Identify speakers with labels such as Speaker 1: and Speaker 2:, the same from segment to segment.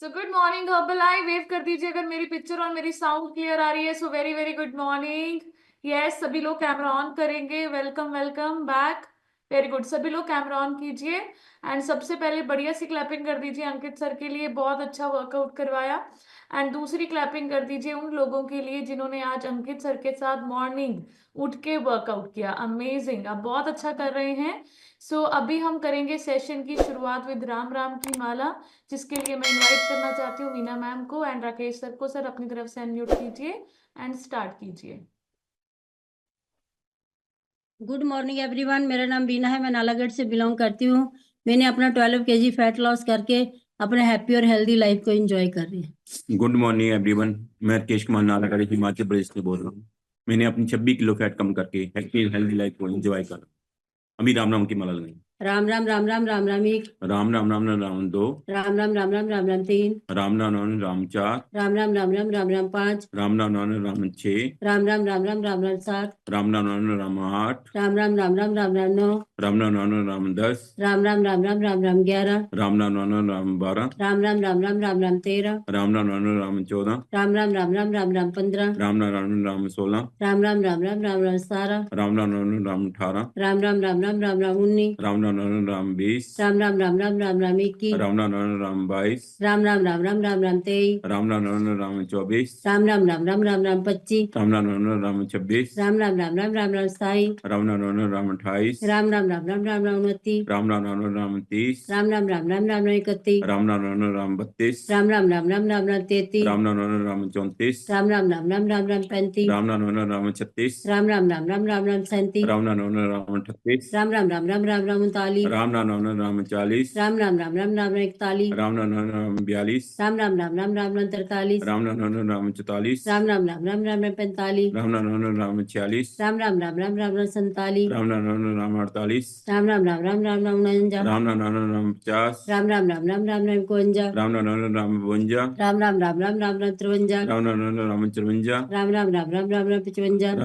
Speaker 1: So good morning हर्बलाई, wave कर दीजिए अगर मेरी पिक्चर और मेरी साउंड क्लियर आ रही है। So very very good morning. Yes, सभी लोग कैमरा ऑन करेंगे। Welcome welcome back. Very good, सभी लोग कैमरा ऑन कीजिए। एंड सबसे पहले बढ़िया सी क्लैपिंग कर दीजिए अंकित सर के लिए, बहुत अच्छा वर्कआउट करवाया। एंड दूसरी क्लैपिंग कर दीजिए उन लोगों के लिए जिन्होंने आज अंकित सर के साथ मॉर्निंग उठ के वर्कआउट किया। अमेजिंग, आप बहुत अच्छा कर रहे हैं। सो अभी हम करेंगे सेशन की शुरुआत विद राम राम की माला, जिसके लिए मैं इनवाइट करना चाहती हूँ मीना मैम को एंड राकेश सर को। सर अपनी तरफ से अनम्यूट कीजिए एंड स्टार्ट कीजिए।
Speaker 2: गुड मॉर्निंग एवरीवन, मेरा नाम बीना है। मैं नालागढ़ से बिलोंग करती हूँ। मैंने अपना 12 kg फैट लॉस करके अपने हैप्पी और हेल्दी लाइफ को एंजॉय कर रही हूँ।
Speaker 3: गुड मॉर्निंग एवरीवन, मैं राकेश कुमार नालागढ़ हिमाचल प्रदेश से बोल रहा हूँ। मैंने अपनी 26 किलो फैट कम करके हैप्पी हेल्दी लाइफ को एंजॉय कर। अभी राम राम की माला लगाई।
Speaker 2: राम राम राम राम राम राम एक,
Speaker 3: राम राम राम राम राम दो,
Speaker 2: राम राम राम राम राम राम तीन,
Speaker 3: राम राम राम राम चार,
Speaker 2: राम राम राम राम राम राम पाँच,
Speaker 3: राम राम राम राम छः,
Speaker 2: राम राम राम राम राम राम सात,
Speaker 3: राम राम राम राम आठ,
Speaker 2: राम राम राम राम राम राम नौ,
Speaker 3: राम राम राम राम 10,
Speaker 2: राम राम राम राम राम राम 11,
Speaker 3: राम राम राम राम 12,
Speaker 2: राम राम राम राम राम राम 13,
Speaker 3: राम राम राम राम 14,
Speaker 2: राम राम राम राम राम राम 15,
Speaker 3: राम राम राम राम 16,
Speaker 2: राम राम राम राम राम राम 17,
Speaker 3: राम राम राम राम 18,
Speaker 2: राम राम राम राम राम राम 19,
Speaker 3: राम राम राम राम 20,
Speaker 2: राम राम राम राम राम राम 21,
Speaker 3: राम राम राम राम 22,
Speaker 2: राम राम राम राम राम राम 23,
Speaker 3: राम राम राम राम 24,
Speaker 2: राम राम राम राम राम राम 25,
Speaker 3: राम राम राम राम 26,
Speaker 2: राम राम राम राम राम राम 27,
Speaker 3: राम राम राम राम 28,
Speaker 2: राम राम राम राम राम राम 29,
Speaker 3: राम राम राम राम 30,
Speaker 2: राम राम राम राम राम राम 31,
Speaker 3: राम राम राम राम 32,
Speaker 2: राम राम राम राम राम राम 33,
Speaker 3: राम राम राम राम 34,
Speaker 2: राम राम राम राम राम राम 35,
Speaker 3: राम राम राम राम 36,
Speaker 2: राम राम राम राम राम राम 37,
Speaker 3: राम राम राम राम 38,
Speaker 2: राम राम राम राम राम राम 39,
Speaker 3: राम राम राम राम 40,
Speaker 2: राम राम राम राम राम 41,
Speaker 3: राम राम राम राम 42,
Speaker 2: राम राम राम राम राम राम 43,
Speaker 3: राम राम राम राम 44,
Speaker 2: राम राम राम राम राम राम 45,
Speaker 3: राम राम राम राम 46,
Speaker 2: राम राम राम राम राम राम 47,
Speaker 3: राम राम राम राम 48,
Speaker 2: राम राम राम राम राम राम 49,
Speaker 3: राम राम राम राम 50,
Speaker 2: राम राम राम राम राम राम 51,
Speaker 3: राम राम राम राम 52,
Speaker 2: राम राम राम राम राम राम 53,
Speaker 3: राम राम राम राम 54,
Speaker 2: राम राम राम राम राम राम 55,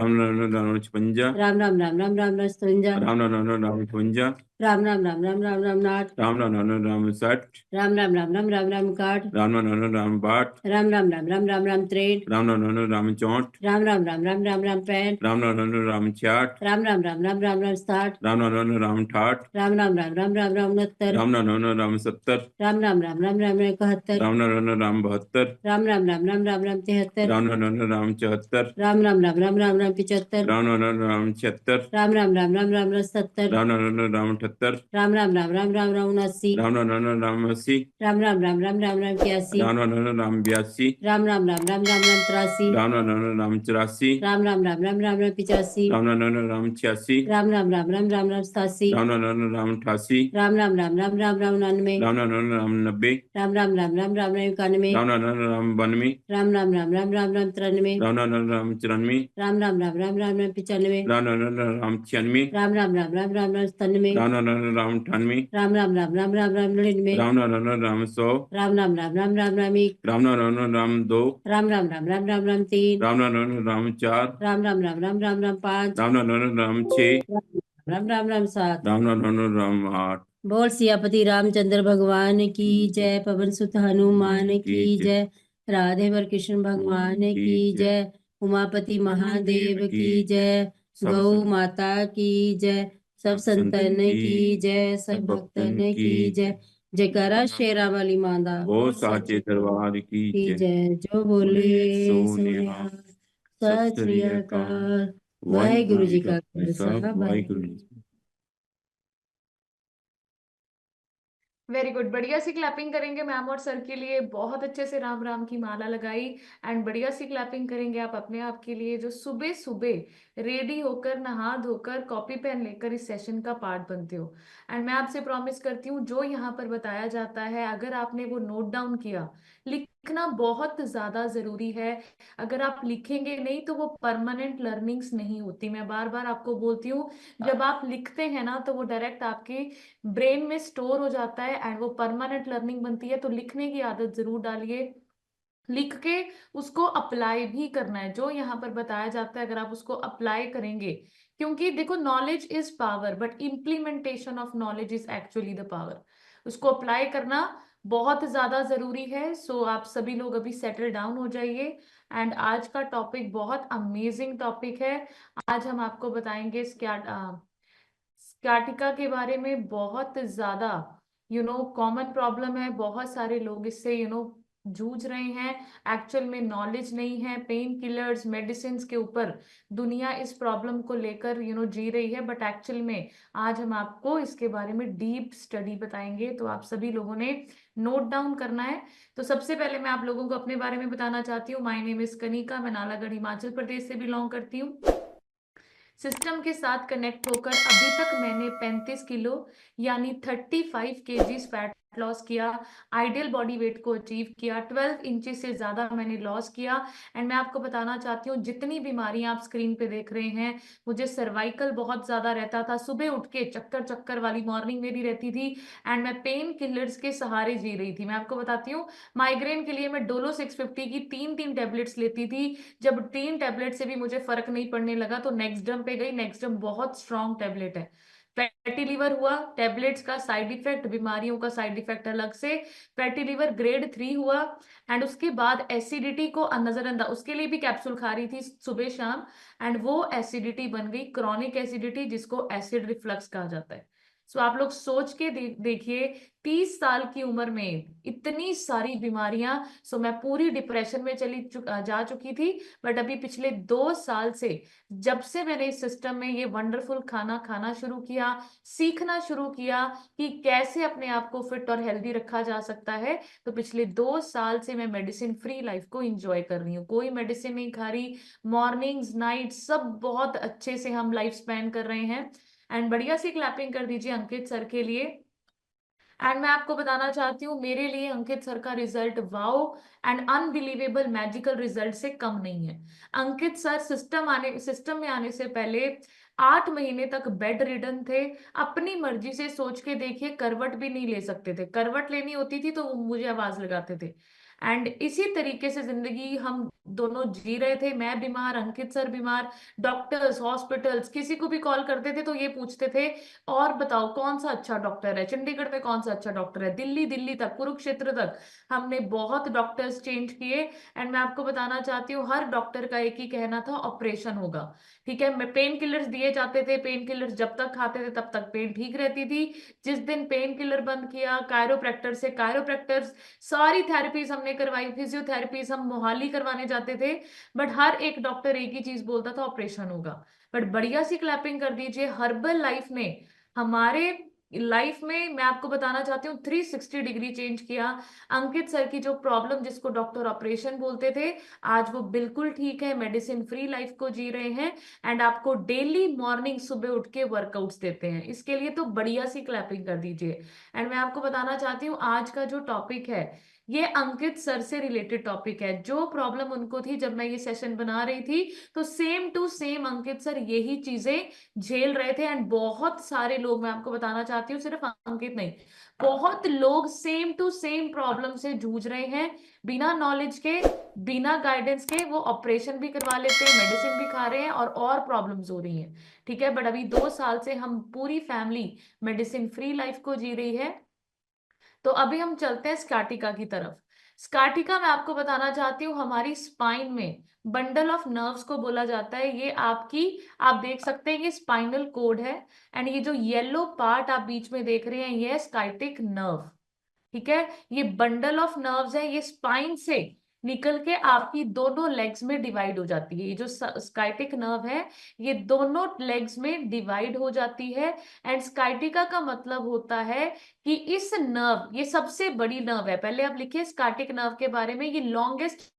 Speaker 3: राम राम राम राम 56,
Speaker 2: राम राम राम राम राम राम 57,
Speaker 3: राम राम राम राम 58,
Speaker 2: राम राम राम राम राम राम 8,
Speaker 3: राम राम राम राम 60,
Speaker 2: राम राम राम राम राम राम 61,
Speaker 3: राम राम राम राम 62,
Speaker 2: राम राम राम राम राम राम 63,
Speaker 3: राम राम राम राम 64,
Speaker 2: राम राम राम राम राम राम 65,
Speaker 3: राम राम राम राम 66,
Speaker 2: राम राम राम राम राम राम 60,
Speaker 3: राम राम राम राम 68,
Speaker 2: राम राम राम राम राम राम 69,
Speaker 3: राम राम राम राम 70,
Speaker 2: राम राम राम राम राम राम 71,
Speaker 3: राम राम राम राम 72,
Speaker 2: राम राम राम राम राम राम 73,
Speaker 3: राम राम राम राम 74,
Speaker 2: राम राम राम राम राम राम 75,
Speaker 3: राम राम राम राम 76,
Speaker 2: राम राम राम राम राम राम 70,
Speaker 3: राम राम राम राम 78,
Speaker 2: राम राम राम राम राम राम 79,
Speaker 3: राम राम राम राम 80,
Speaker 2: राम राम राम राम राम राम 81,
Speaker 3: राम राम राम राम 82,
Speaker 2: राम राम राम राम राम राम 83,
Speaker 3: राम राम राम राम 84,
Speaker 2: राम राम राम राम राम राम 85,
Speaker 3: राम राम राम राम 86,
Speaker 2: राम राम राम राम राम राम 87,
Speaker 3: राम राम राम राम 88,
Speaker 2: राम राम राम राम राम राम 99,
Speaker 3: राम राम राम राम 90,
Speaker 2: राम राम राम राम राम राम 91,
Speaker 3: राम राम राम राम 92,
Speaker 2: राम राम राम राम राम राम 93,
Speaker 3: राम राम राम राम 94,
Speaker 2: राम राम राम राम राम राम 95,
Speaker 3: राम राम राम राम 96,
Speaker 2: राम राम राम राम राम राम 97,
Speaker 3: राम राम राम राम 98,
Speaker 2: राम राम राम राम राम राम 99,
Speaker 3: राम राम राम राम 100,
Speaker 2: राम राम राम राम राम राम 1,
Speaker 3: राम राम राम राम 2,
Speaker 2: राम राम राम राम राम राम 3,
Speaker 3: राम राम राम राम 4,
Speaker 2: राम राम राम राम राम राम 5,
Speaker 3: राम राम राम राम 6,
Speaker 2: राम राम राम 7।
Speaker 3: राम राम राम राम 8,
Speaker 2: बोल सियापति रामचंद्र भगवान की जय, पवन सुत हनुमान की जय, राधेवर कृष्ण भगवान की जय, उमापति महादेव की जय, गौ माता की जय, सब संतन की जय, सब भक्तन की जय, जयकारा शेरा वाली माता
Speaker 3: वो साचे दरबार की
Speaker 2: की
Speaker 3: जय।
Speaker 2: जय। जो बोले
Speaker 3: सो
Speaker 2: सो
Speaker 3: निहाल।
Speaker 2: निहाल। सत श्री अकाल। वाहिगुरु जी का खालसा,
Speaker 3: वाहिगुरु जी।
Speaker 1: वेरी गुड, बढ़िया सी क्लैपिंग करेंगे मैम और सर के लिए। बहुत अच्छे से राम राम की माला लगाई। एंड बढ़िया सी क्लैपिंग करेंगे आप अपने आप के लिए जो सुबह सुबह रेडी होकर नहा धोकर कॉपी पेन लेकर इस सेशन का पार्ट बनते हो। एंड मैं आपसे प्रॉमिस करती हूँ जो यहाँ पर बताया जाता है अगर आपने वो नोट डाउन किया, लिखना बहुत ज्यादा जरूरी है। अगर आप लिखेंगे नहीं तो वो परमानेंट लर्निंग्स नहीं होती। मैं बार बार आपको बोलती हूँ, जब आप लिखते हैं ना तो वो डायरेक्ट आपके ब्रेन में स्टोर हो जाता है एंड वो परमानेंट लर्निंग बनती है। तो लिखने की आदत जरूर डालिए, लिख के उसको अप्लाई भी करना है। जो यहाँ पर बताया जाता है अगर आप उसको अप्लाई करेंगे, क्योंकि देखो knowledge is power but implementation of knowledge is actually the power. उसको अप्लाई करना बहुत ज्यादा जरूरी है। सो आप सभी लोग अभी सेटल डाउन हो जाइए। एंड आज का टॉपिक बहुत अमेजिंग टॉपिक है। आज हम आपको बताएंगे स्ciatica के बारे में। बहुत ज्यादा कॉमन प्रॉब्लम है, बहुत सारे लोग इससे जूझ रहे हैं। एक्चुअल में नॉलेज नहीं है, पेन किलर्स मेडिसिन के ऊपर दुनिया इस प्रॉब्लम को लेकर जी रही है, बट एक्चुअल में आज हम आपको इसके बारे में डीप स्टडी बताएंगे। तो आप सभी लोगों ने नोट डाउन करना है। तो सबसे पहले मैं आप लोगों को अपने बारे में बताना चाहती हूँ। माय नेम इज कनिका, मैं नालागढ़ हिमाचल प्रदेश से बिलोंग करती हूँ। सिस्टम के साथ कनेक्ट होकर अभी तक मैंने 35 किलो यानी 35 केजीज फैट लॉस किया। आइडियल बॉडी वेट को अचीव किया। 12 इंचेस से ज्यादा मैंने लॉस किया। एंड मैं आपको बताना चाहती हूँ, जितनी बीमारियां आप स्क्रीन पे देख रहे हैं, मुझे सर्वाइकल बहुत ज्यादा रहता था। सुबह उठ के चक्कर चक्कर वाली मॉर्निंग मेरी रहती थी। एंड मैं पेन किलर्स के सहारे जी रही थी। मैं आपको बताती हूँ, माइग्रेन के लिए मैं डोलो 650 की 3 टैबलेट्स लेती थी। जब 3 टैबलेट से भी मुझे फर्क नहीं पड़ने लगा तो नेक्स्टडम पे गई। नेक्स्टडम बहुत स्ट्रॉन्ग टैबलेट है। फैटी लिवर हुआ, टैबलेट्स का साइड इफेक्ट, बीमारियों का साइड इफेक्ट अलग से। फैटी लिवर ग्रेड 3 हुआ। एंड उसके बाद एसिडिटी को नजरअंदाज, उसके लिए भी कैप्सूल खा रही थी सुबह शाम। एंड वो एसिडिटी बन गई क्रॉनिक एसिडिटी, जिसको एसिड रिफ्लक्स कहा जाता है। सो आप लोग सोच के देखिए, 30 साल की उम्र में इतनी सारी बीमारियां। सो मैं पूरी डिप्रेशन में जा चुकी थी। बट अभी पिछले 2 साल से, जब से मैंने इस सिस्टम में ये वंडरफुल खाना खाना शुरू किया, सीखना शुरू किया कि कैसे अपने आप को फिट और हेल्दी रखा जा सकता है, तो पिछले 2 साल से मैं मेडिसिन फ्री लाइफ को एंजॉय कर रही हूँ। कोई मेडिसिन नहीं खा रही। मॉर्निंग्स नाइट सब बहुत अच्छे से हम लाइफ स्पेंड कर रहे हैं। एंड बढ़िया सी क्लैपिंग कर दीजिए अंकित सर के लिए। एंड मैं आपको बताना चाहती हूँ, मेरे लिए अंकित सर का result wow and unbelievable magical result से कम नहीं है। अंकित सर सिस्टम में आने से पहले 8 महीने तक बेड रिडन थे। अपनी मर्जी से सोच के देखिए, करवट भी नहीं ले सकते थे। करवट लेनी होती थी तो वो मुझे आवाज लगाते थे। एंड इसी तरीके से जिंदगी हम दोनों जी रहे थे। मैं बीमार, अंकित सर बीमार। डॉक्टर्स, हॉस्पिटल्स, किसी को भी कॉल करते थे तो ये पूछते थे, और बताओ कौन सा अच्छा डॉक्टर है, चंडीगढ़ में कौन सा अच्छा डॉक्टर है। दिल्ली दिल्ली तक, कुरुक्षेत्र तक हमने बहुत डॉक्टर्स चेंज किए। एंड मैं आपको बताना चाहती हूँ, हर डॉक्टर का एक ही कहना था, ऑपरेशन होगा। ठीक है, मैं पेन किलर्स दिए जाते थे। पेन किलर्स जब तक खाते थे तब तक पेन ठीक रहती थी। जिस दिन पेन किलर बंद किया, कायरोप्रैक्टर से कायरोप्रैक्टर्स, सारी थेरेपीज हमने करवाई, फिजियोथेरेपीज हम मोहाली करवाने जाते थे। बट हर एक डॉक्टर एक ही चीज बोलता था, ऑपरेशन होगा। बट बढ़िया सी क्लैपिंग कर दीजिए, हर्बल लाइफ ने हमारे लाइफ में, मैं आपको बताना चाहती हूँ, 360 डिग्री चेंज किया। अंकित सर की जो प्रॉब्लम, जिसको डॉक्टर ऑपरेशन बोलते थे, आज वो बिल्कुल ठीक है। मेडिसिन फ्री लाइफ को जी रहे हैं। एंड आपको डेली मॉर्निंग सुबह उठ के वर्कआउट्स देते हैं। इसके लिए तो बढ़िया सी क्लैपिंग कर दीजिए। एंड मैं आपको बताना चाहती हूँ, आज का जो टॉपिक है, ये अंकित सर से रिलेटेड टॉपिक है। जो प्रॉब्लम उनको थी जब मैं ये सेशन बना रही थी, तो same to same Ankit sir यही चीजें झेल रहे थे। एंड बहुत सारे लोग, मैं आपको बताना चाहती हूँ, सिर्फ अंकित नहीं, बहुत लोग सेम टू सेम प्रॉब्लम से जूझ रहे हैं। बिना नॉलेज के, बिना गाइडेंस के वो ऑपरेशन भी करवा लेते हैं, मेडिसिन भी खा रहे हैं, और प्रॉब्लम्स हो रही हैं। ठीक है, बट अभी 2 साल से हम पूरी फैमिली मेडिसिन फ्री लाइफ को जी रही है। तो अभी हम चलते हैं स्काटिका की तरफ। स्काटिका, मैं आपको बताना चाहती हूँ, हमारी स्पाइन में बंडल ऑफ नर्व्स को बोला जाता है। ये आपकी, आप देख सकते हैं, ये स्पाइनल कोड है। एंड ये जो येलो पार्ट आप बीच में देख रहे हैं, ये है स्काइटिक नर्व। ठीक है, ये बंडल ऑफ नर्व्स है। ये स्पाइन से निकल के आपकी दोनों लेग्स में डिवाइड हो जाती है। ये जो स्काइटिक नर्व है, ये दोनों लेग्स में डिवाइड हो जाती है। एंड स्काइटिका का मतलब होता है कि इस नर्व, ये सबसे बड़ी नर्व है। पहले आप लिखिए स्काइटिक नर्व के बारे में, ये लॉन्गेस्ट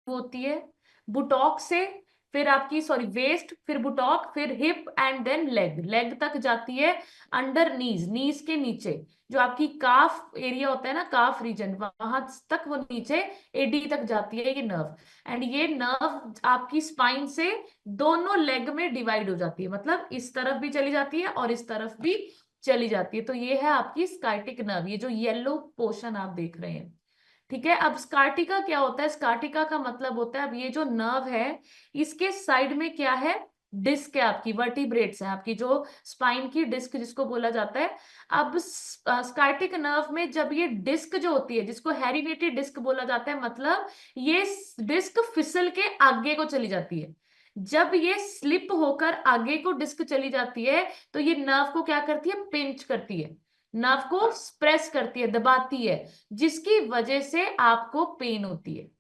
Speaker 1: होती है। बुटॉक से, फिर आपकी सॉरी वेस्ट, फिर बुटॉक, फिर hip and then leg, leg तक जाती है। अंडर नीज, नीज के नीचे जो आपकी काफ एरिया होता है ना, काफ रीजन, वहां तक वो नीचे एडी तक जाती है ये नर्व। एंड ये नर्व आपकी स्पाइन से दोनों लेग में डिवाइड हो जाती है, मतलब इस तरफ भी चली जाती है और इस तरफ भी चली जाती है। तो ये है आपकी स्काइटिक नर्व, ये जो येलो पोर्शन आप देख रहे हैं। ठीक है, अब स्कार्टिका क्या होता है? स्कार्टिका का मतलब होता है, अब ये जो नर्व है, इसके साइड में क्या है? डिस्क है आपकी, वर्टिब्रेट्स है आपकी, जो स्पाइन की डिस्क जिसको बोला जाता है। अब स्कार्टिक नर्व में जब ये डिस्क जो होती है, जिसको हेरिनेटेड डिस्क बोला जाता है, मतलब ये डिस्क फिसल के आगे को चली जाती है। जब ये स्लिप होकर आगे को डिस्क चली जाती है तो ये नर्व को क्या करती है, पिंच करती है, नर्व को प्रेस करती है, दबाती है, जिसकी वजह से आपको पेन होती है।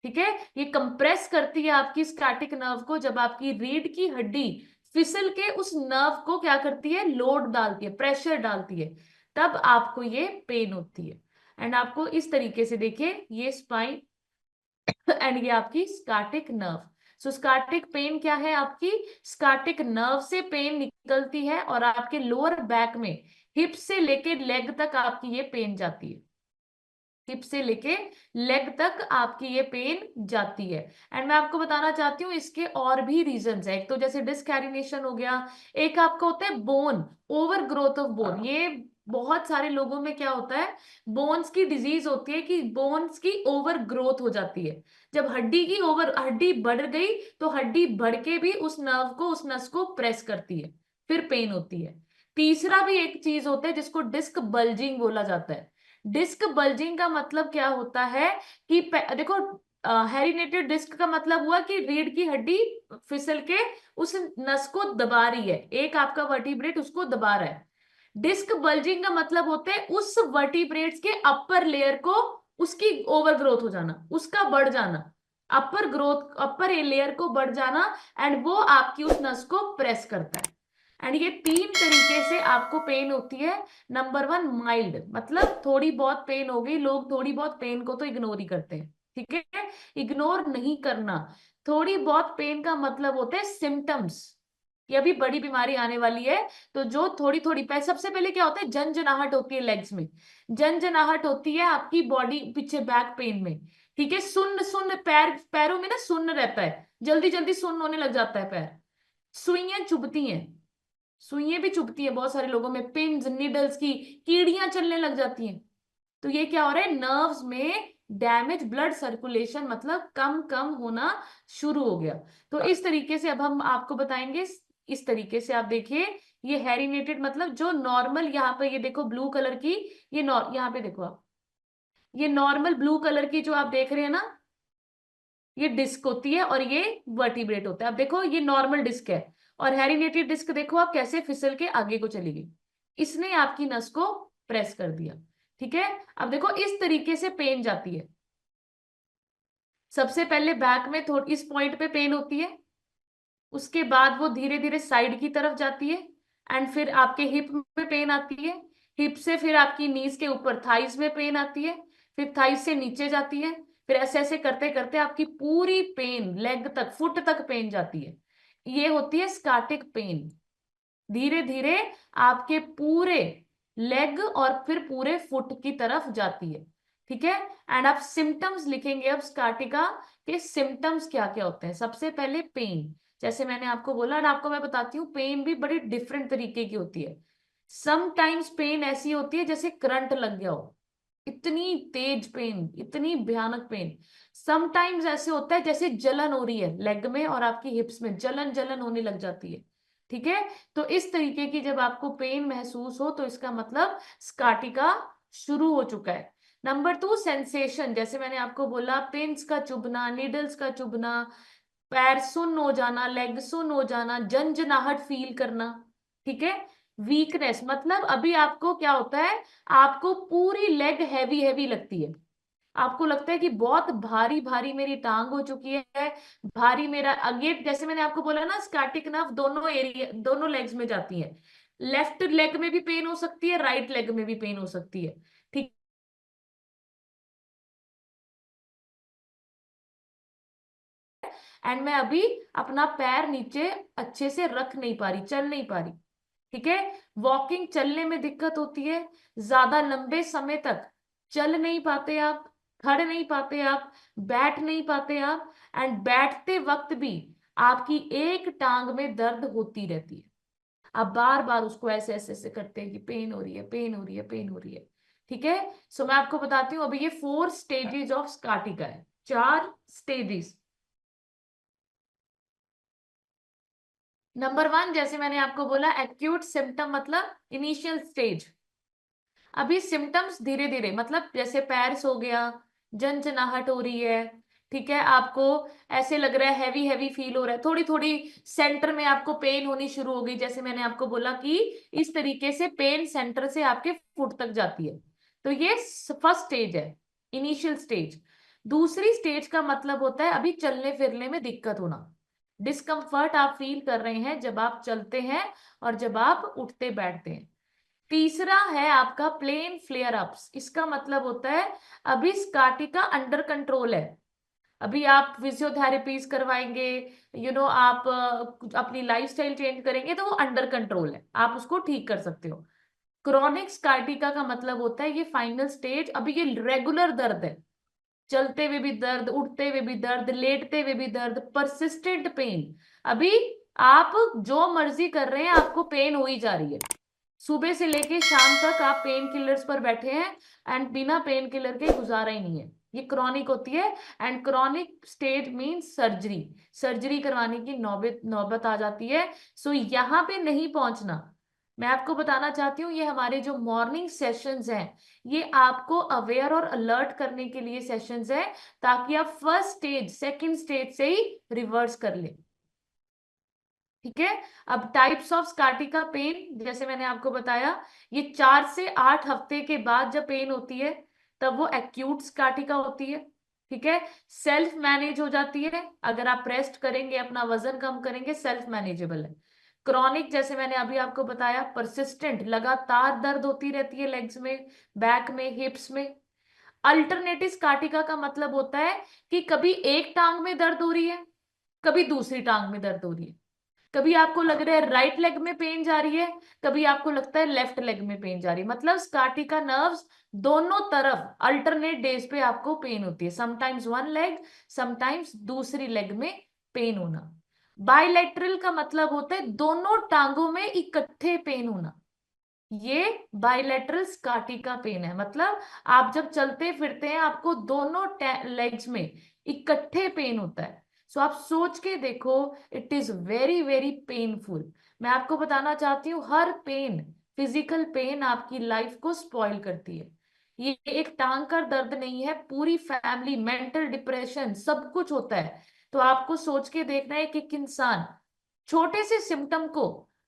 Speaker 1: ठीक है, ये कंप्रेस करती है आपकी स्टैटिक नर्व को। जब आपकी रीढ़ की हड्डी फिसल के उस नर्व को क्या करती है, लोड डालती है, प्रेशर डालती है, तब आपको ये पेन होती है। एंड आपको इस तरीके से देखिए, ये स्पाइन एंड ये आपकी स्कार्टिक नर्व। सो स्कार्टिक पेन क्या है, आपकी स्कार्टिक नर्व से पेन निकलती है और आपके लोअर बैक में हिप से लेके लेग तक आपकी ये पेन जाती है, हिप से लेके लेग तक आपकी ये पेन जाती है। एंड मैं आपको बताना चाहती हूँ इसके और भी रीजंस है। एक तो जैसे डिस्क हेरिनेशन हो गया, एक आपका होता है bone, over growth of bone. ये बहुत सारे लोगों में क्या होता है, बोन्स की डिजीज होती है कि बोन्स की ओवर ग्रोथ हो जाती है। जब हड्डी बढ़ गई तो हड्डी बढ़ के भी उस नर्व को, उस नस को प्रेस करती है, फिर पेन होती है। तीसरा भी एक चीज होता है जिसको डिस्क बल्जिंग बोला जाता है। डिस्क बल्जिंग का मतलब क्या होता है कि देखो, हेरिनेटेड डिस्क का मतलब हुआ कि रीढ़ की हड्डी फिसल के उस नस को दबा रही है, एक आपका वर्टिब्रेट उसको दबा रहा है। डिस्क बल्जिंग का मतलब होता है उस वर्टिब्रेट्स के अपर लेयर को, उसकी ओवर ग्रोथ हो जाना, उसका बढ़ जाना, अपर ग्रोथ, अपर लेयर को बढ़ जाना, एंड वो आपकी उस नस को प्रेस करता है। एंड ये 3 तरीके से आपको पेन होती है। नंबर 1 माइल्ड, मतलब थोड़ी बहुत पेन हो गई, लोग थोड़ी बहुत पेन को तो इग्नोर ही करते हैं, ठीक है, इग्नोर नहीं करना। थोड़ी बहुत पेन का मतलब होता है सिम्टम्स, ये अभी बड़ी बीमारी आने वाली है। तो जो थोड़ी थोड़ी सबसे पहले क्या होता है, झंझनाहट होती है लेग्स में, झंझनाहट होती है आपकी बॉडी पीछे बैक पेन में, ठीक है, सुन्न सुन्न पैरों में ना सुन्न रहता है, जल्दी जल्दी सुन्न होने लग जाता है पैर, सुइयां चुभती हैं, सुइयां भी चुभती है बहुत सारे लोगों में, पिन्स नीडल्स की, कीड़ियां चलने लग जाती हैं। तो ये क्या हो रहा है, नर्व्स में डैमेज, ब्लड सर्कुलेशन मतलब कम कम होना शुरू हो गया। तो इस तरीके से अब हम आपको बताएंगे, इस तरीके से आप देखिए, ये हेरिनेटेड मतलब जो नॉर्मल, यहाँ पे ये देखो ब्लू कलर की, ये यहाँ पे देखो आप, ये नॉर्मल ब्लू कलर की जो आप देख रहे हैं ना, ये डिस्क होती है और ये वर्टिब्रेट होता है। अब देखो ये नॉर्मल डिस्क है, और हेरिनेटेड डिस्क देखो आप कैसे फिसल के आगे को चली गई, इसने आपकी नस को प्रेस कर दिया, ठीक है। अब देखो इस तरीके से पेन जाती है, सबसे पहले बैक में थोड़ी इस पॉइंट पे पेन होती है, उसके बाद वो धीरे धीरे साइड की तरफ जाती है, एंड फिर आपके हिप में पेन आती है, हिप से फिर आपकी नीज के ऊपर थाइस में पेन आती है, फिर थाइस से नीचे जाती है, फिर ऐसे ऐसे करते करते आपकी पूरी पेन लेग तक, फुट तक पेन जाती है। ये होती है स्कार्टिक पेन। धीरे धीरे आपके पूरे लेग और फिर पूरे फुट की तरफ जाती है, ठीक है। एंड आप सिम्टम्स लिखेंगे अब स्कार्टिका के सिम्टम्स क्या क्या होते हैं। सबसे पहले पेन, जैसे मैंने आपको बोला, और आपको मैं बताती हूँ, पेन भी बड़ी डिफरेंट तरीके की होती है। समटाइम्स पेन ऐसी होती है जैसे करंट लग गया हो, इतनी तेज पेन, इतनी भयानक पेन। समटाइम्स ऐसे होता है जैसे जलन हो रही है लेग में, और आपकी हिप्स में जलन जलन होने लग जाती है, ठीक है। तो इस तरीके की जब आपको पेन महसूस हो तो इसका मतलब स्कार्टिका शुरू हो चुका है। नंबर 2 सेंसेशन, जैसे मैंने आपको बोला, पिंस का चुभना, नीडल्स का चुभना, पैर सुन्न हो जाना, लेग सुन्न हो जाना, झंझनाहट फील करना, ठीक है। वीकनेस मतलब अभी आपको क्या होता है, आपको पूरी लेग हैवी हैवी लगती है, आपको लगता है कि बहुत भारी भारी मेरी टांग हो चुकी है, भारी मेरा आगे, जैसे मैंने आपको बोला ना, स्कार्टिक नर्व दोनों एरिया, दोनों लेग्स में जाती है, लेफ्ट लेग में भी पेन हो सकती है, राइट लेग में भी पेन हो सकती है, ठीक। एंड मैं अभी अपना पैर नीचे अच्छे से रख नहीं पा रही, चल नहीं पा रही, ठीक है। वॉकिंग, चलने में दिक्कत होती है, ज्यादा लंबे समय तक चल नहीं पाते आप, खड़ नहीं पाते आप, बैठ नहीं पाते आप, एंड बैठते वक्त भी आपकी एक टांग में दर्द होती रहती है। आप बार बार उसको ऐसे ऐसे ऐसे करते हैं कि पेन हो रही है, पेन हो रही है, पेन हो रही है, ठीक है। सो मैं आपको बताती हूँ, अभी ये 4 स्टेजेस ऑफ स्कार्टिका है, 4 स्टेजेस। नंबर 1, जैसे मैंने आपको बोला, एक्यूट सिम्टम मतलब इनिशियल स्टेज। अभी सिम्टम्स धीरे धीरे, मतलब जैसे पैर सो गया, जनजनाहट हो रही है, ठीक है, आपको ऐसे लग रहा है, हैवी हैवी फील हो रहा है, थोड़ी थोड़ी सेंटर में आपको पेन होनी शुरू हो गई, जैसे मैंने आपको बोला कि इस तरीके से पेन सेंटर से आपके फुट तक जाती है, तो ये फर्स्ट स्टेज है, इनिशियल स्टेज। दूसरी स्टेज का मतलब होता है अभी चलने फिरने में दिक्कत होना, डिस्कम्फर्ट आप फील कर रहे हैं जब आप चलते हैं और जब आप उठते बैठते हैं। तीसरा है आपका प्लेन फ्लेयर अप्स। इसका मतलब होता है अभी स्कार्टिका अंडर कंट्रोल है, अभी आप फिजियोथेरेपीज करवाएंगे, आप अपनी लाइफस्टाइल चेंज करेंगे तो वो अंडर कंट्रोल है, आप उसको ठीक कर सकते हो। क्रॉनिक स्कार्टिका का मतलब होता है ये फाइनल स्टेज, अभी ये रेगुलर दर्द है, चलते हुए भी दर्द, उठते हुए भी दर्द, लेटते हुए भी दर्द, परसिस्टेंट पेन। अभी आप जो मर्जी कर रहे हैं आपको पेन हो ही जा रही है, सुबह से लेके शाम तक आप पेन किलर्स पर बैठे हैं, एंड बिना पेन किलर के गुजारा ही नहीं है, ये क्रॉनिक होती है। And chronic stage means surgery, surgery करवाने की नौबत नौबत आ जाती है। सो यहाँ पे नहीं पहुंचना। मैं आपको बताना चाहती हूँ, ये हमारे जो मॉर्निंग सेशंस हैं, ये आपको अवेयर और अलर्ट करने के लिए सेशंस हैं, ताकि आप फर्स्ट स्टेज सेकंड स्टेज से ही रिवर्स कर ले। ठीक है, अब टाइप्स ऑफ स्कार्टिका पेन, जैसे मैंने आपको बताया, ये 4 से 8 हफ्ते के बाद जब पेन होती है तब वो एक्यूट स्कार्टिका होती है। ठीक है, सेल्फ मैनेज हो जाती है, अगर आप रेस्ट करेंगे, अपना वजन कम करेंगे, सेल्फ मैनेजेबल है। क्रॉनिक, जैसे मैंने अभी आपको बताया, परसिस्टेंट, लगातार दर्द होती रहती है लेग्स में, बैक में, हिप्स में। अल्टरनेटिव स्कार्टिका का मतलब होता है कि कभी एक टांग में दर्द हो रही है, कभी दूसरी टांग में दर्द हो रही है, कभी आपको लग रहा है राइट लेग में पेन जा रही है, कभी आपको लगता है लेफ्ट लेग में पेन जा रही है, मतलब स्कार्टिका नर्व्स दोनों तरफ अल्टरनेट डेज पे आपको पेन होती है, समटाइम्स वन लेग, समटाइम्स दूसरी लेग में पेन होना। बाइलेटरल का मतलब होता है दोनों टांगों में इकट्ठे पेन होना, ये बाइलेटरल स्कार्टिका पेन है, मतलब आप जब चलते फिरते हैं आपको दोनों लेग्स में इकट्ठे पेन होता है। सो आप सोच के देखो, it is very very painful. मैं आपको बताना चाहती हूँ, हर पेन, फिजिकल पेन आपकी लाइफ को स्पॉइल करती है। ये एक टांग का दर्द नहीं है, पूरी फैमिली, मेंटल डिप्रेशन, सब कुछ होता है। तो आपको सोच के देखना है कि एक इंसान छोटे से सिम्टम को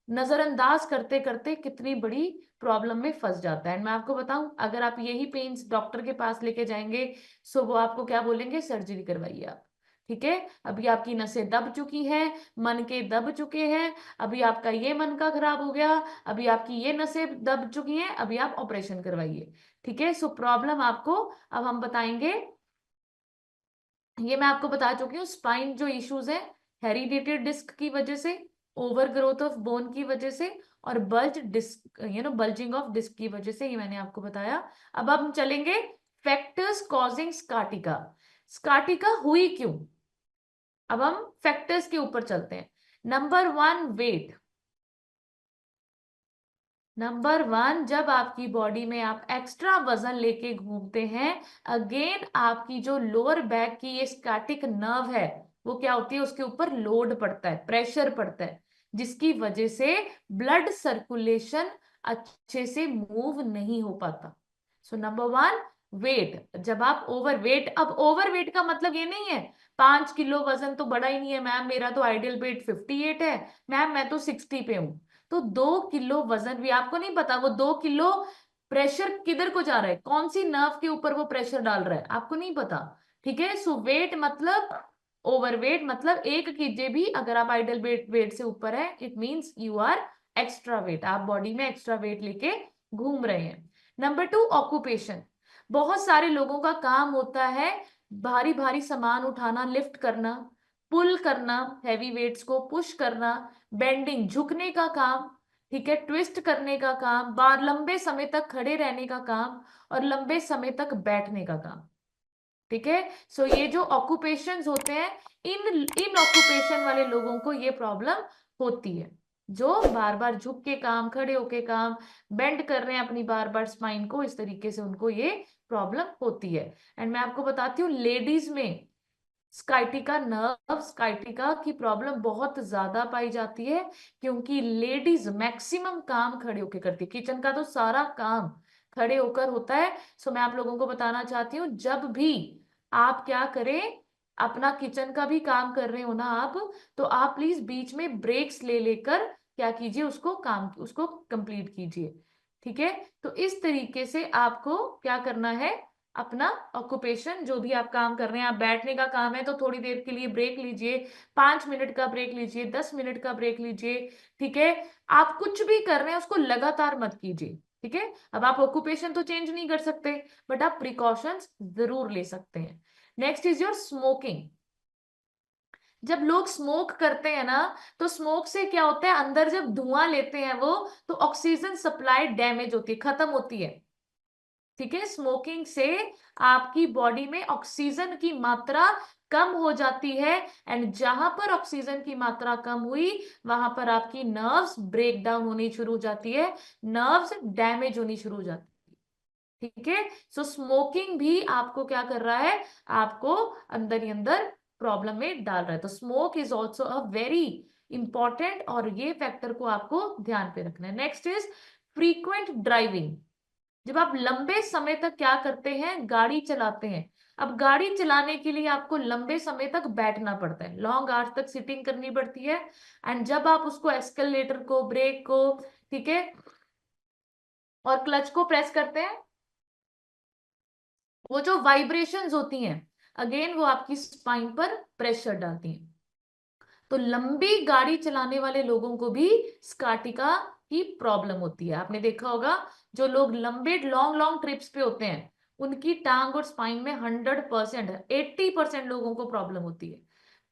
Speaker 1: नजरअंदाज करते करते कितनी बड़ी प्रॉब्लम में फंस जाता है। मैं आपको बताऊं, अगर आप यही पेन्स डॉक्टर के पास लेके जाएंगे, सो वो आपको क्या बोलेंगे, सर्जरी करवाइए आप। ठीक है, अभी आपकी नसें दब चुकी हैं, मन के दब चुके हैं, अभी आपका ये मन का खराब हो गया, अभी आपकी ये नसें दब चुकी हैं, अभी आप ऑपरेशन करवाइए। ठीक है, सो प्रॉब्लम आपको अब हम बताएंगे, ये मैं आपको बता चुकी हूँ। स्पाइन जो इश्यूज है, हेरिडिटेड डिस्क की वजह से, ओवर ग्रोथ ऑफ बोन की वजह से, और bulge disc, bulging of disc की वजह से, ये मैंने आपको बताया। अब हम चलेंगे फैक्टर्स कॉजिंग स्कार्टिका। स्कार्टिका हुई क्यों, अब हम फैक्टर्स के ऊपर चलते हैं। Number 1, wait. नंबर 1, जब आपकी बॉडी में आप एक्स्ट्रा वजन लेके घूमते हैं, अगेन आपकी जो लोअर बैक की ये स्टैटिक नर्व है, वो क्या होती है, उसके ऊपर लोड पड़ता है, प्रेशर पड़ता है, जिसकी वजह से ब्लड सर्कुलेशन अच्छे से मूव नहीं हो पाता। So number 1, weight. जब आप ओवर वेट, अब ओवर वेट का मतलब ये नहीं है 5 किलो वजन तो बड़ा ही नहीं है मैम, मेरा तो आइडियल वेट 58 है मैम, मैं तो 60 पे हूं। तो 2 किलो वजन भी आपको नहीं पता, वो 2 किलो प्रेशर किधर को जा रहा है, कौन सी नर्व के ऊपर वो प्रेशर डाल रहा है, आपको नहीं पता। ठीक है, सो वेट मतलब, ओवरवेट मतलब, 1 kg भी अगर आप आइडल वेट से ऊपर है, it means you are extra weight, आप बॉडी में एक्स्ट्रा वेट लेके घूम रहे हैं। Number 2, occupation. बहुत सारे लोगों का काम होता है भारी भारी सामान उठाना, लिफ्ट करना, पुल करना, हैवी वेट्स को पुश करना, बेंडिंग, झुकने का काम, ठीक है, ट्विस्ट करने का काम, बार लंबे समय तक खड़े रहने का काम, और लंबे समय तक बैठने का काम। ठीक है, सो ये जो ऑक्यूपेशंस होते हैं, इन इन ऑक्यूपेशन वाले लोगों को ये प्रॉब्लम होती है, जो बार बार झुक के काम, खड़े होके काम, बेंड कर रहे हैं अपनी बार बार स्पाइन को, इस तरीके से उनको ये प्रॉब्लम होती है। एंड मैं आपको बताती हूँ, लेडीज में स्काइटिका नर्व, स्काइटिका की प्रॉब्लम बहुत ज्यादा पाई जाती है क्योंकि लेडीज मैक्सिमम काम खड़े होकर करती है। किचन का तो सारा काम खड़े होकर होता है। सो मैं आप लोगों को बताना चाहती हूँ, जब भी आप क्या करें, अपना किचन का भी काम कर रहे हो ना आप, तो आप प्लीज बीच में ब्रेक्स ले लेकर क्या कीजिए, उसको कंप्लीट कीजिए। ठीक है, तो इस तरीके से आपको क्या करना है, अपना ऑक्यूपेशन जो भी आप काम कर रहे हैं, आप बैठने का काम है तो थोड़ी देर के लिए ब्रेक लीजिए, 5 मिनट का ब्रेक लीजिए, 10 मिनट का ब्रेक लीजिए। ठीक है, आप कुछ भी कर रहे हैं उसको लगातार मत कीजिए। ठीक है, अब आप ऑक्यूपेशन तो चेंज नहीं कर सकते, बट आप प्रिकॉशंस जरूर ले सकते हैं। Next is your smoking. जब लोग स्मोक करते हैं ना, तो स्मोक से क्या होता है, अंदर जब धुआं लेते हैं वो, तो ऑक्सीजन सप्लाई डैमेज होती है, खत्म होती है। ठीक है, स्मोकिंग से आपकी बॉडी में ऑक्सीजन की मात्रा कम हो जाती है, एंड जहां पर ऑक्सीजन की मात्रा कम हुई वहां पर आपकी नर्व्स ब्रेक डाउन होनी शुरू हो जाती है, नर्व्स डैमेज होनी शुरू हो जाती है। ठीक है, सो स्मोकिंग भी आपको क्या कर रहा है, आपको अंदर ही अंदर प्रॉब्लम में डाल रहा है। तो smoke is also a very important, और ये फैक्टर को आपको ध्यान पे रखना है। Next is frequent driving. जब आप लंबे समय तक क्या करते हैं, गाड़ी चलाते हैं। अब गाड़ी चलाने के लिए आपको लंबे समय तक बैठना पड़ता है, लॉन्ग आवर्स तक सिटिंग करनी पड़ती है। एंड जब आप उसको एस्केलेटर को, ब्रेक को, ठीक है, और क्लच को प्रेस करते हैं, वो जो वाइब्रेशंस होती हैं, अगेन वो आपकी स्पाइन पर प्रेशर डालती हैं। तो लंबी गाड़ी चलाने वाले लोगों को भी स्काटिका की प्रॉब्लम होती है। आपने देखा होगा, जो लोग लंबे लॉन्ग लॉन्ग ट्रिप्स पे होते हैं, उनकी टांग और स्पाइन में 100%, 80% लोगों को प्रॉब्लम होती है।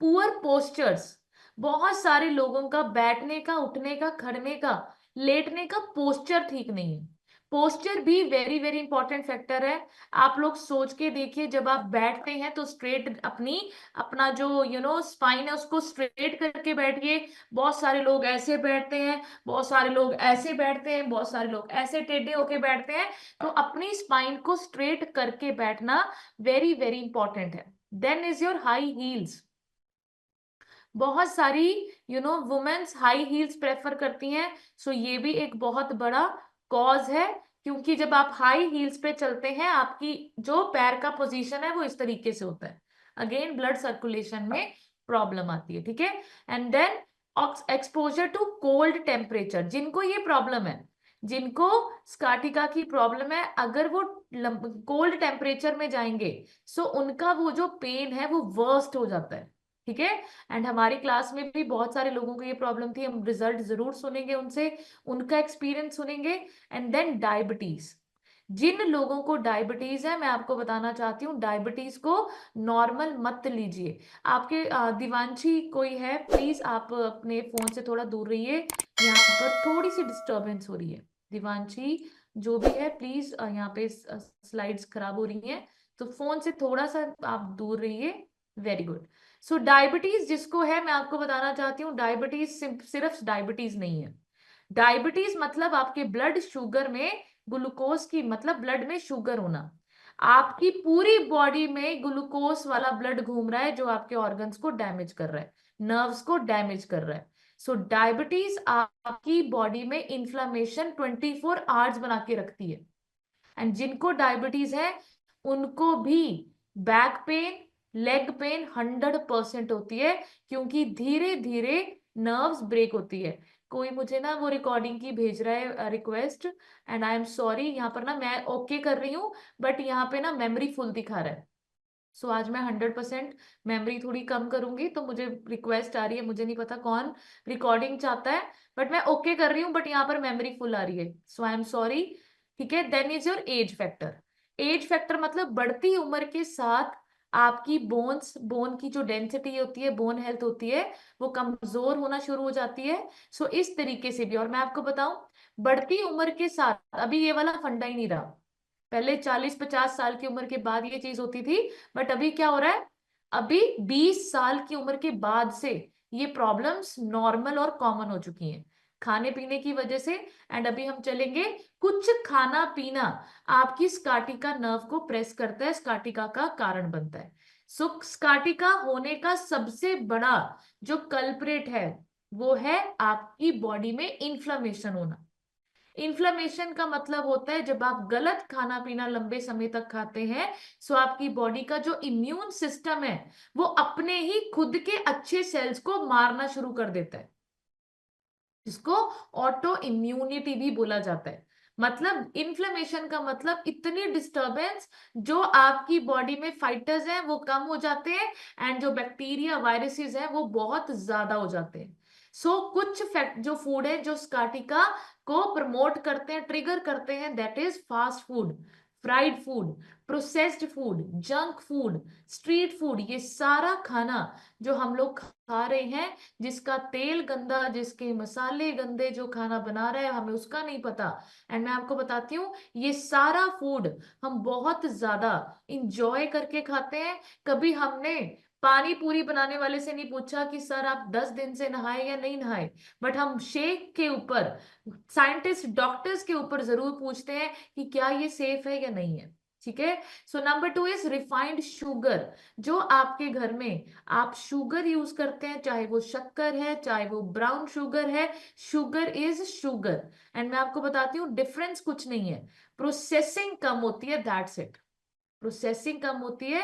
Speaker 1: पुअर पोस्चर्स, बहुत सारे लोगों का बैठने का, उठने का, खड़ने का, लेटने का पोस्चर ठीक नहीं है। पोस्चर भी वेरी वेरी इंपॉर्टेंट फैक्टर है। आप लोग सोच के देखिए, जब आप बैठते हैं तो स्ट्रेट अपना जो स्पाइन है उसको स्ट्रेट करके बैठिए। बहुत सारे लोग ऐसे बैठते हैं, बहुत सारे लोग ऐसे बैठते हैं, बहुत सारे लोग ऐसे टेढ़े होके बैठते हैं। तो अपनी स्पाइन को स्ट्रेट करके बैठना वेरी वेरी इंपॉर्टेंट है। Then is your high heels. बहुत सारी वुमेन्स हाई हील्स प्रेफर करती हैं, सो ये भी एक बहुत बड़ा कॉज है। क्योंकि जब आप हाई हील्स पे चलते हैं, आपकी जो पैर का पोजीशन है वो इस तरीके से होता है, अगेन ब्लड सर्कुलेशन में प्रॉब्लम आती है। ठीक है, and then exposure to cold temperature. जिनको ये प्रॉब्लम है, जिनको स्काटिका की प्रॉब्लम है, अगर वो कोल्ड टेम्परेचर में जाएंगे, सो उनका वो जो पेन है वो वर्स्ट हो जाता है। ठीक है, एंड हमारी क्लास में भी बहुत सारे लोगों को ये प्रॉब्लम थी, हम रिजल्ट जरूर सुनेंगे उनसे, उनका एक्सपीरियंस सुनेंगे। And then diabetes. जिन लोगों को डायबिटीज है, मैं आपको बताना चाहती हूँ, डायबिटीज को नॉर्मल मत लीजिए। आपके दिवांशी कोई है, प्लीज आप अपने फोन से थोड़ा दूर रहिए, यहाँ पर थोड़ी सी डिस्टरबेंस हो रही है। दिवांशी जो भी है, प्लीज यहाँ पे स्लाइड्स खराब हो रही हैं, तो फोन से थोड़ा सा आप दूर रहिए। Very good. सो डायबिटीज जिसको है, मैं आपको बताना चाहती हूँ, डायबिटीज सिर्फ डायबिटीज नहीं है। डायबिटीज मतलब आपके ब्लड शुगर में ग्लूकोज की, मतलब ब्लड में शुगर होना। आपकी पूरी बॉडी में ग्लूकोज वाला ब्लड घूम रहा है, जो आपके ऑर्गन्स को डैमेज कर रहा है, नर्व्स को डैमेज कर रहा है। सो डायबिटीज आपकी बॉडी में इंफ्लेमेशन 24 आवर्स बना के रखती है। एंड जिनको डायबिटीज है, उनको भी बैक पेन, लेग पेन 100% होती है, क्योंकि धीरे धीरे नर्व्स ब्रेक होती है। कोई मुझे ना वो रिकॉर्डिंग की भेज रहा है request, and I am sorry, यहाँ पर ना मैं ओके कर रही हूँ, बट यहाँ पे ना मेमोरी फुल दिखा रहा है। सो आज मैं 100% मेमोरी थोड़ी कम करूंगी, तो मुझे रिक्वेस्ट आ रही है, मुझे नहीं पता कौन रिकॉर्डिंग चाहता है, बट मैं ओके कर रही हूँ, बट यहाँ पर मेमोरी फुल आ रही है, सो आई एम सॉरी। ठीक है, then is your age factor. Age factor मतलब बढ़ती उम्र के साथ आपकी बोन की जो डेंसिटी होती है, बोन हेल्थ होती है, वो कमजोर होना शुरू हो जाती है। सो इस तरीके से भी, और मैं आपको बताऊं, बढ़ती उम्र के साथ अभी ये वाला फंडा ही नहीं रहा। पहले 40-50 साल की उम्र के बाद ये चीज होती थी, बट अभी क्या हो रहा है, अभी 20 साल की उम्र के बाद से ये प्रॉब्लम्स नॉर्मल और कॉमन हो चुकी हैं, खाने पीने की वजह से। एंड अभी हम चलेंगे, कुछ खाना पीना आपकी स्काटिका नर्व को प्रेस करता है, स्काटिका का कारण बनता है। स्काटिका होने का सबसे बड़ा जो कल्प्रेट है वो है आपकी बॉडी में इन्फ्लेमेशन होना। इन्फ्लेमेशन का मतलब होता है जब आप गलत खाना पीना लंबे समय तक खाते हैं, सो आपकी बॉडी का जो इम्यून सिस्टम है वो अपने ही खुद के अच्छे सेल्स को मारना शुरू कर देता है, जिसको ऑटो इम्यूनिटी भी बोला जाता है। मतलब इन्फ्लेमेशन का मतलब इतनी डिस्टरबेंस, जो आपकी बॉडी में फाइटर्स हैं वो कम हो जाते हैं, एंड जो बैक्टीरिया वायरसेस हैं वो बहुत ज्यादा हो जाते हैं। कुछ फैक्ट जो फूड है जो स्काटिका को प्रमोट करते हैं, ट्रिगर करते हैं, that is fast food, fried food, processed food, junk food, street food. ये सारा खाना जो हम लोग खा रहे हैं, जिसका तेल गंदा, जिसके मसाले गंदे, जो खाना बना रहा है हमें उसका नहीं पता। एंड मैं आपको बताती हूँ, ये सारा फूड हम बहुत ज्यादा इंजॉय करके खाते हैं। कभी हमने पानी पूरी बनाने वाले से नहीं पूछा कि सर आप 10 दिन से नहाए या नहीं नहाए, बट हम शेक के ऊपर, साइंटिस्ट डॉक्टर्स के ऊपर जरूर पूछते हैं कि क्या ये सेफ है या नहीं है। ठीक है। So number 2 is refined sugar. जो आपके घर में आप शुगर यूज करते हैं, चाहे वो शक्कर है चाहे वो ब्राउन शुगर है, शुगर इज शुगर। एंड मैं आपको बताती हूँ डिफरेंस कुछ नहीं है, प्रोसेसिंग कम होती है, दैट्स इट। प्रोसेसिंग कम होती है।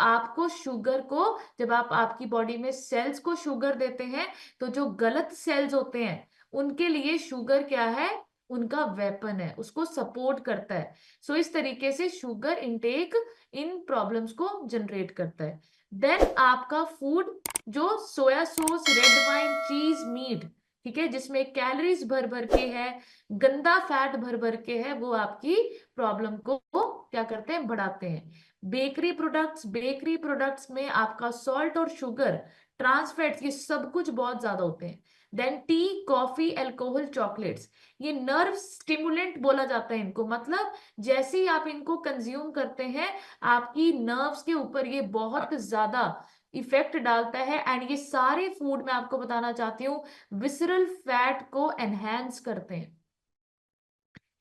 Speaker 1: आपको शुगर को, जब आप आपकी बॉडी में सेल्स को शुगर देते हैं, तो जो गलत सेल्स होते हैं उनके लिए शुगर क्या है, उनका वेपन है, उसको सपोर्ट करता है। इस तरीके से शुगर इनटेक इन प्रॉब्लम्स को जनरेट करता है। देन आपका फूड जो सोया सॉस, रेड वाइन, चीज, मीट, ठीक है, जिसमें कैलोरीज भर भर के है, गंदा फैट भर भर के है, वो आपकी प्रॉब्लम को क्या करते हैं, बढ़ाते हैं। बेकरी प्रोडक्ट्स में आपका सॉल्ट और शुगर, ट्रांस फैट्स, ये सब कुछ बहुत ज्यादा होते हैं। Then tea, coffee, alcohol, chocolates, ये नर्व स्टिमुलेंट बोला जाता है इनको। मतलब जैसे ही आप इनको कंज्यूम करते हैं, आपकी नर्व्स के ऊपर ये बहुत ज्यादा इफेक्ट डालता है। एंड ये सारे फूड मैं आपको बताना चाहती हूँ, विसरल फैट को एनहेंस करते हैं,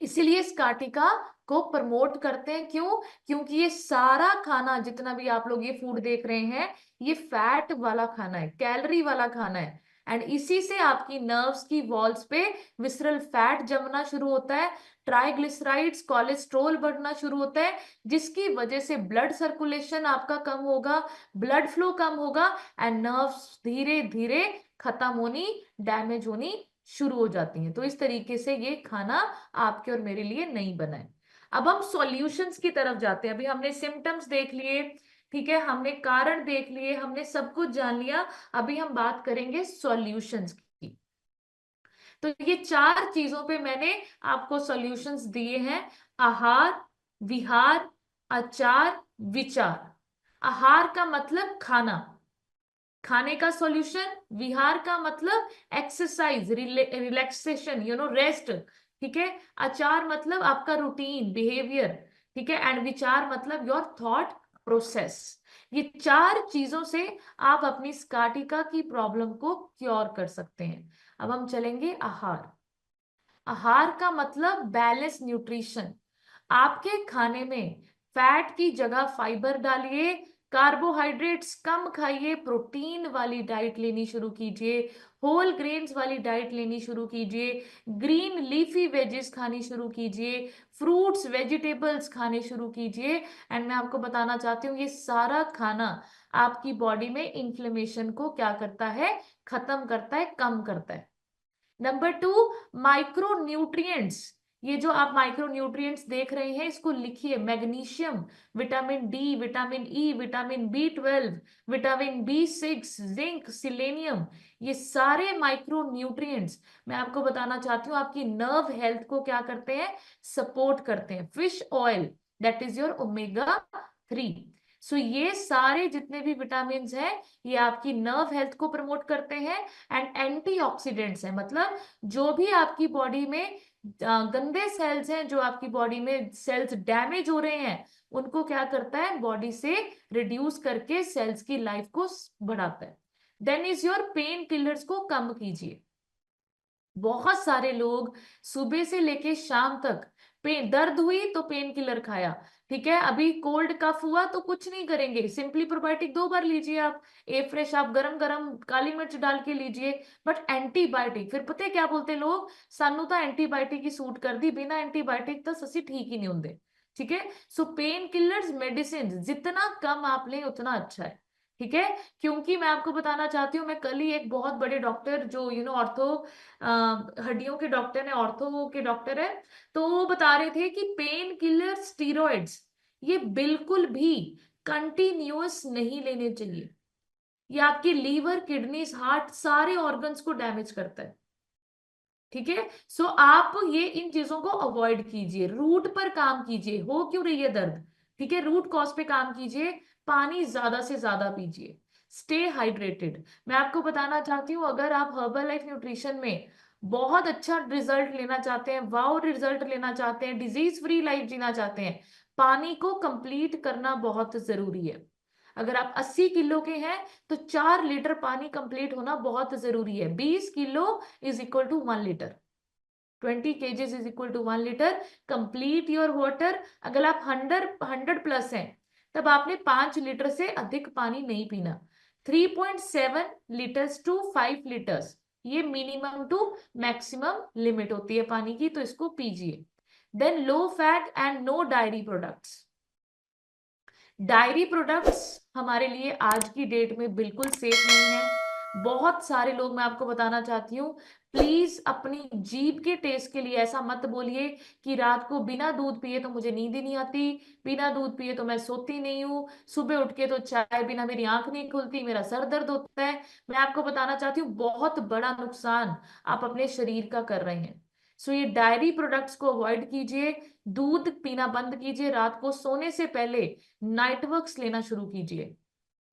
Speaker 1: इसीलिए स्काटिका को प्रमोट करते हैं। क्यों? क्योंकि ये सारा खाना, जितना भी आप लोग ये फूड देख रहे हैं, ये फैट वाला खाना है, कैलोरी वाला खाना है। एंड इसी से आपकी नर्व्स की वॉल्स पे विसरल फैट जमना शुरू होता है, ट्राइग्लिसराइड्स, कोलेस्ट्रॉल बढ़ना शुरू होता है, जिसकी वजह से ब्लड सर्कुलेशन आपका कम होगा, ब्लड फ्लो कम होगा, एंड नर्व्स धीरे धीरे खत्म होनी, डैमेज होनी शुरू हो जाती हैं। तो इस तरीके से ये खाना आपके और मेरे लिए नहीं बना है। अब हम सॉल्यूशंस की तरफ जाते हैं। अभी हमने सिम्टम्स देख लिए, ठीक है, हमने कारण देख लिए, हमने सब कुछ जान लिया। अभी हम बात करेंगे सॉल्यूशंस की। तो ये 4 चीजों पे मैंने आपको सॉल्यूशंस दिए हैं: आहार, विहार, आचार, विचार। आहार का मतलब खाना, खाने का सॉल्यूशन। विहार का मतलब एक्सरसाइज, रिलैक्सेशन, रेस्ट, ठीक है। आचार मतलब आपका रूटीन, बिहेवियर, ठीक है। एंड विचार मतलब योर थॉट प्रोसेस। ये 4 चीजों से आप अपनी स्काटिका की प्रॉब्लम को क्योर कर सकते हैं। अब हम चलेंगे आहार। आहार का मतलब बैलेंस न्यूट्रिशन। आपके खाने में फैट की जगह फाइबर डालिए, कार्बोहाइड्रेट्स कम खाइए, प्रोटीन वाली डाइट लेनी शुरू कीजिए, होल ग्रेन्स वाली डाइट लेनी शुरू कीजिए, ग्रीन लीफी वेजेस खानी शुरू कीजिए, फ्रूट्स वेजिटेबल्स खाने शुरू कीजिए। एंड मैं आपको बताना चाहती हूँ, ये सारा खाना आपकी बॉडी में इन्फ्लेमेशन को क्या करता है, खत्म करता है, कम करता है। Number 2, micro nutrients. ये जो आप माइक्रो न्यूट्रिएंट्स देख रहे हैं, इसको लिखिए: magnesium, vitamin D, vitamin E, vitamin B12, vitamin B6, zinc, selenium. ये सारे माइक्रो न्यूट्रिएंट्स मैं आपको बताना चाहती हूँ, आपकी नर्व हेल्थ को क्या करते हैं, सपोर्ट करते हैं। Fish oil, that is your omega 3। ये सारे जितने भी विटामिन हैं, ये आपकी नर्व हेल्थ को प्रमोट करते हैं। एंड एंटीऑक्सीडेंट्स है, मतलब जो भी आपकी बॉडी में गंदे सेल्स हैं, जो आपकी बॉडी में सेल्स डैमेज हो रहे हैं, उनको क्या करता है, बॉडी से रिड्यूस करके सेल्स की लाइफ को बढ़ाता है। Then is your painkillers को कम कीजिए। बहुत सारे लोग सुबह से लेके शाम तक पेन दर्द हुई तो पेन किलर खाया, ठीक है। अभी कोल्ड कफ हुआ तो कुछ नहीं करेंगे, सिंपली प्रोबायोटिक 2 बार लीजिए आप। ए फ्रेश आप गरम गरम काली मिर्च डाल के लीजिए। बट एंटीबायोटिक, फिर पता है क्या बोलते हैं लोग, सानू तो एंटीबायोटिक ही सूट कर दी, बिना एंटीबायोटिक तो ससी ठीक ही नहीं होंगे, ठीक है। सो पेन किलर्स मेडिसिन जितना कम आप लें उतना अच्छा है, ठीक है। क्योंकि मैं आपको बताना चाहती हूँ, मैं कल ही एक बहुत बड़े डॉक्टर जो ऑर्थो हड्डियों के डॉक्टर है, ऑर्थो के डॉक्टर है, तो वो बता रहे थे कि पेन किलर स्टीरॉइड्स ये बिल्कुल भी कंटिन्यूअस नहीं लेने चाहिए। ये आपके लीवर, किडनीज, हार्ट सारे ऑर्गन्स को डैमेज करता है, ठीक है। सो आप ये इन चीजों को अवॉइड कीजिए, रूट पर काम कीजिए, हो क्यों रही है दर्द, ठीक है, रूट कॉज पे काम कीजिए। पानी ज्यादा से ज्यादा पीजिए, स्टे हाइड्रेटेड। मैं आपको बताना चाहती हूँ, अगर आप हर्बल लाइफ न्यूट्रिशन में बहुत अच्छा रिजल्ट लेना चाहते हैं, वाओ रिजल्ट लेना चाहते हैं, डिजीज फ्री लाइफ जीना चाहते हैं, पानी को कंप्लीट करना बहुत जरूरी है। अगर आप 80 किलो के हैं तो 4 लीटर पानी कंप्लीट होना बहुत जरूरी है। 20 kilo is equal to 1 litre, 20 kgs is equal to 1 litre. Complete your water. अगर आप 100 प्लस हैं तब आपने 5 लीटर से अधिक पानी नहीं पीना। 3.7 लीटर्स टू 5 लीटर्स ये मिनिमम टू मैक्सिमम लिमिट होती है पानी की, तो इसको पीजिए। Then low fat and no dairy products. Dairy products हमारे लिए आज की डेट में बिल्कुल सेफ नहीं है। बहुत सारे लोग, मैं आपको बताना चाहती हूँ, प्लीज अपनी जीभ के टेस्ट के लिए ऐसा मत बोलिए कि रात को बिना दूध पिए तो मुझे नींद ही नहीं आती, बिना दूध पिए तो मैं सोती नहीं हूँ, सुबह उठ के तो चाय बिना मेरी आंख नहीं खुलती, मेरा सर दर्द होता है। मैं आपको बताना चाहती हूँ, बहुत बड़ा नुकसान आप अपने शरीर का कर रहे हैं। सो ये डायरी प्रोडक्ट्स को अवॉइड कीजिए, दूध पीना बंद कीजिए, रात को सोने से पहले नाइट वर्क्स लेना शुरू कीजिए।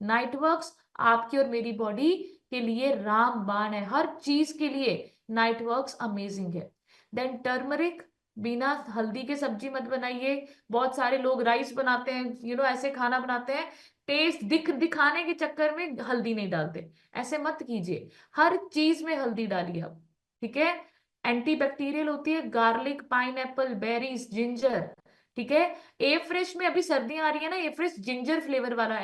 Speaker 1: नाइट वर्क्स आपकी और मेरी बॉडी के लिए रामबाण है, हर चीज के लिए नाइट वर्क्स अमेजिंग है। देन टर्मरिक, बिना हल्दी के सब्जी मत बनाइए। बहुत सारे लोग राइस बनाते हैं, ऐसे खाना बनाते हैं, टेस्ट दिखाने के चक्कर में हल्दी नहीं डालते। ऐसे मत कीजिए, हर चीज में हल्दी डालिए आप, ठीक है। एंटीबैक्टीरियल होती है, गार्लिक, पाइनएप्पल, बेरीज, जिंजर, ठीक है। ए फ्रेश में अभी सर्दियां आ रही है ना, ए फ्रेश जिंजर फ्लेवर वाला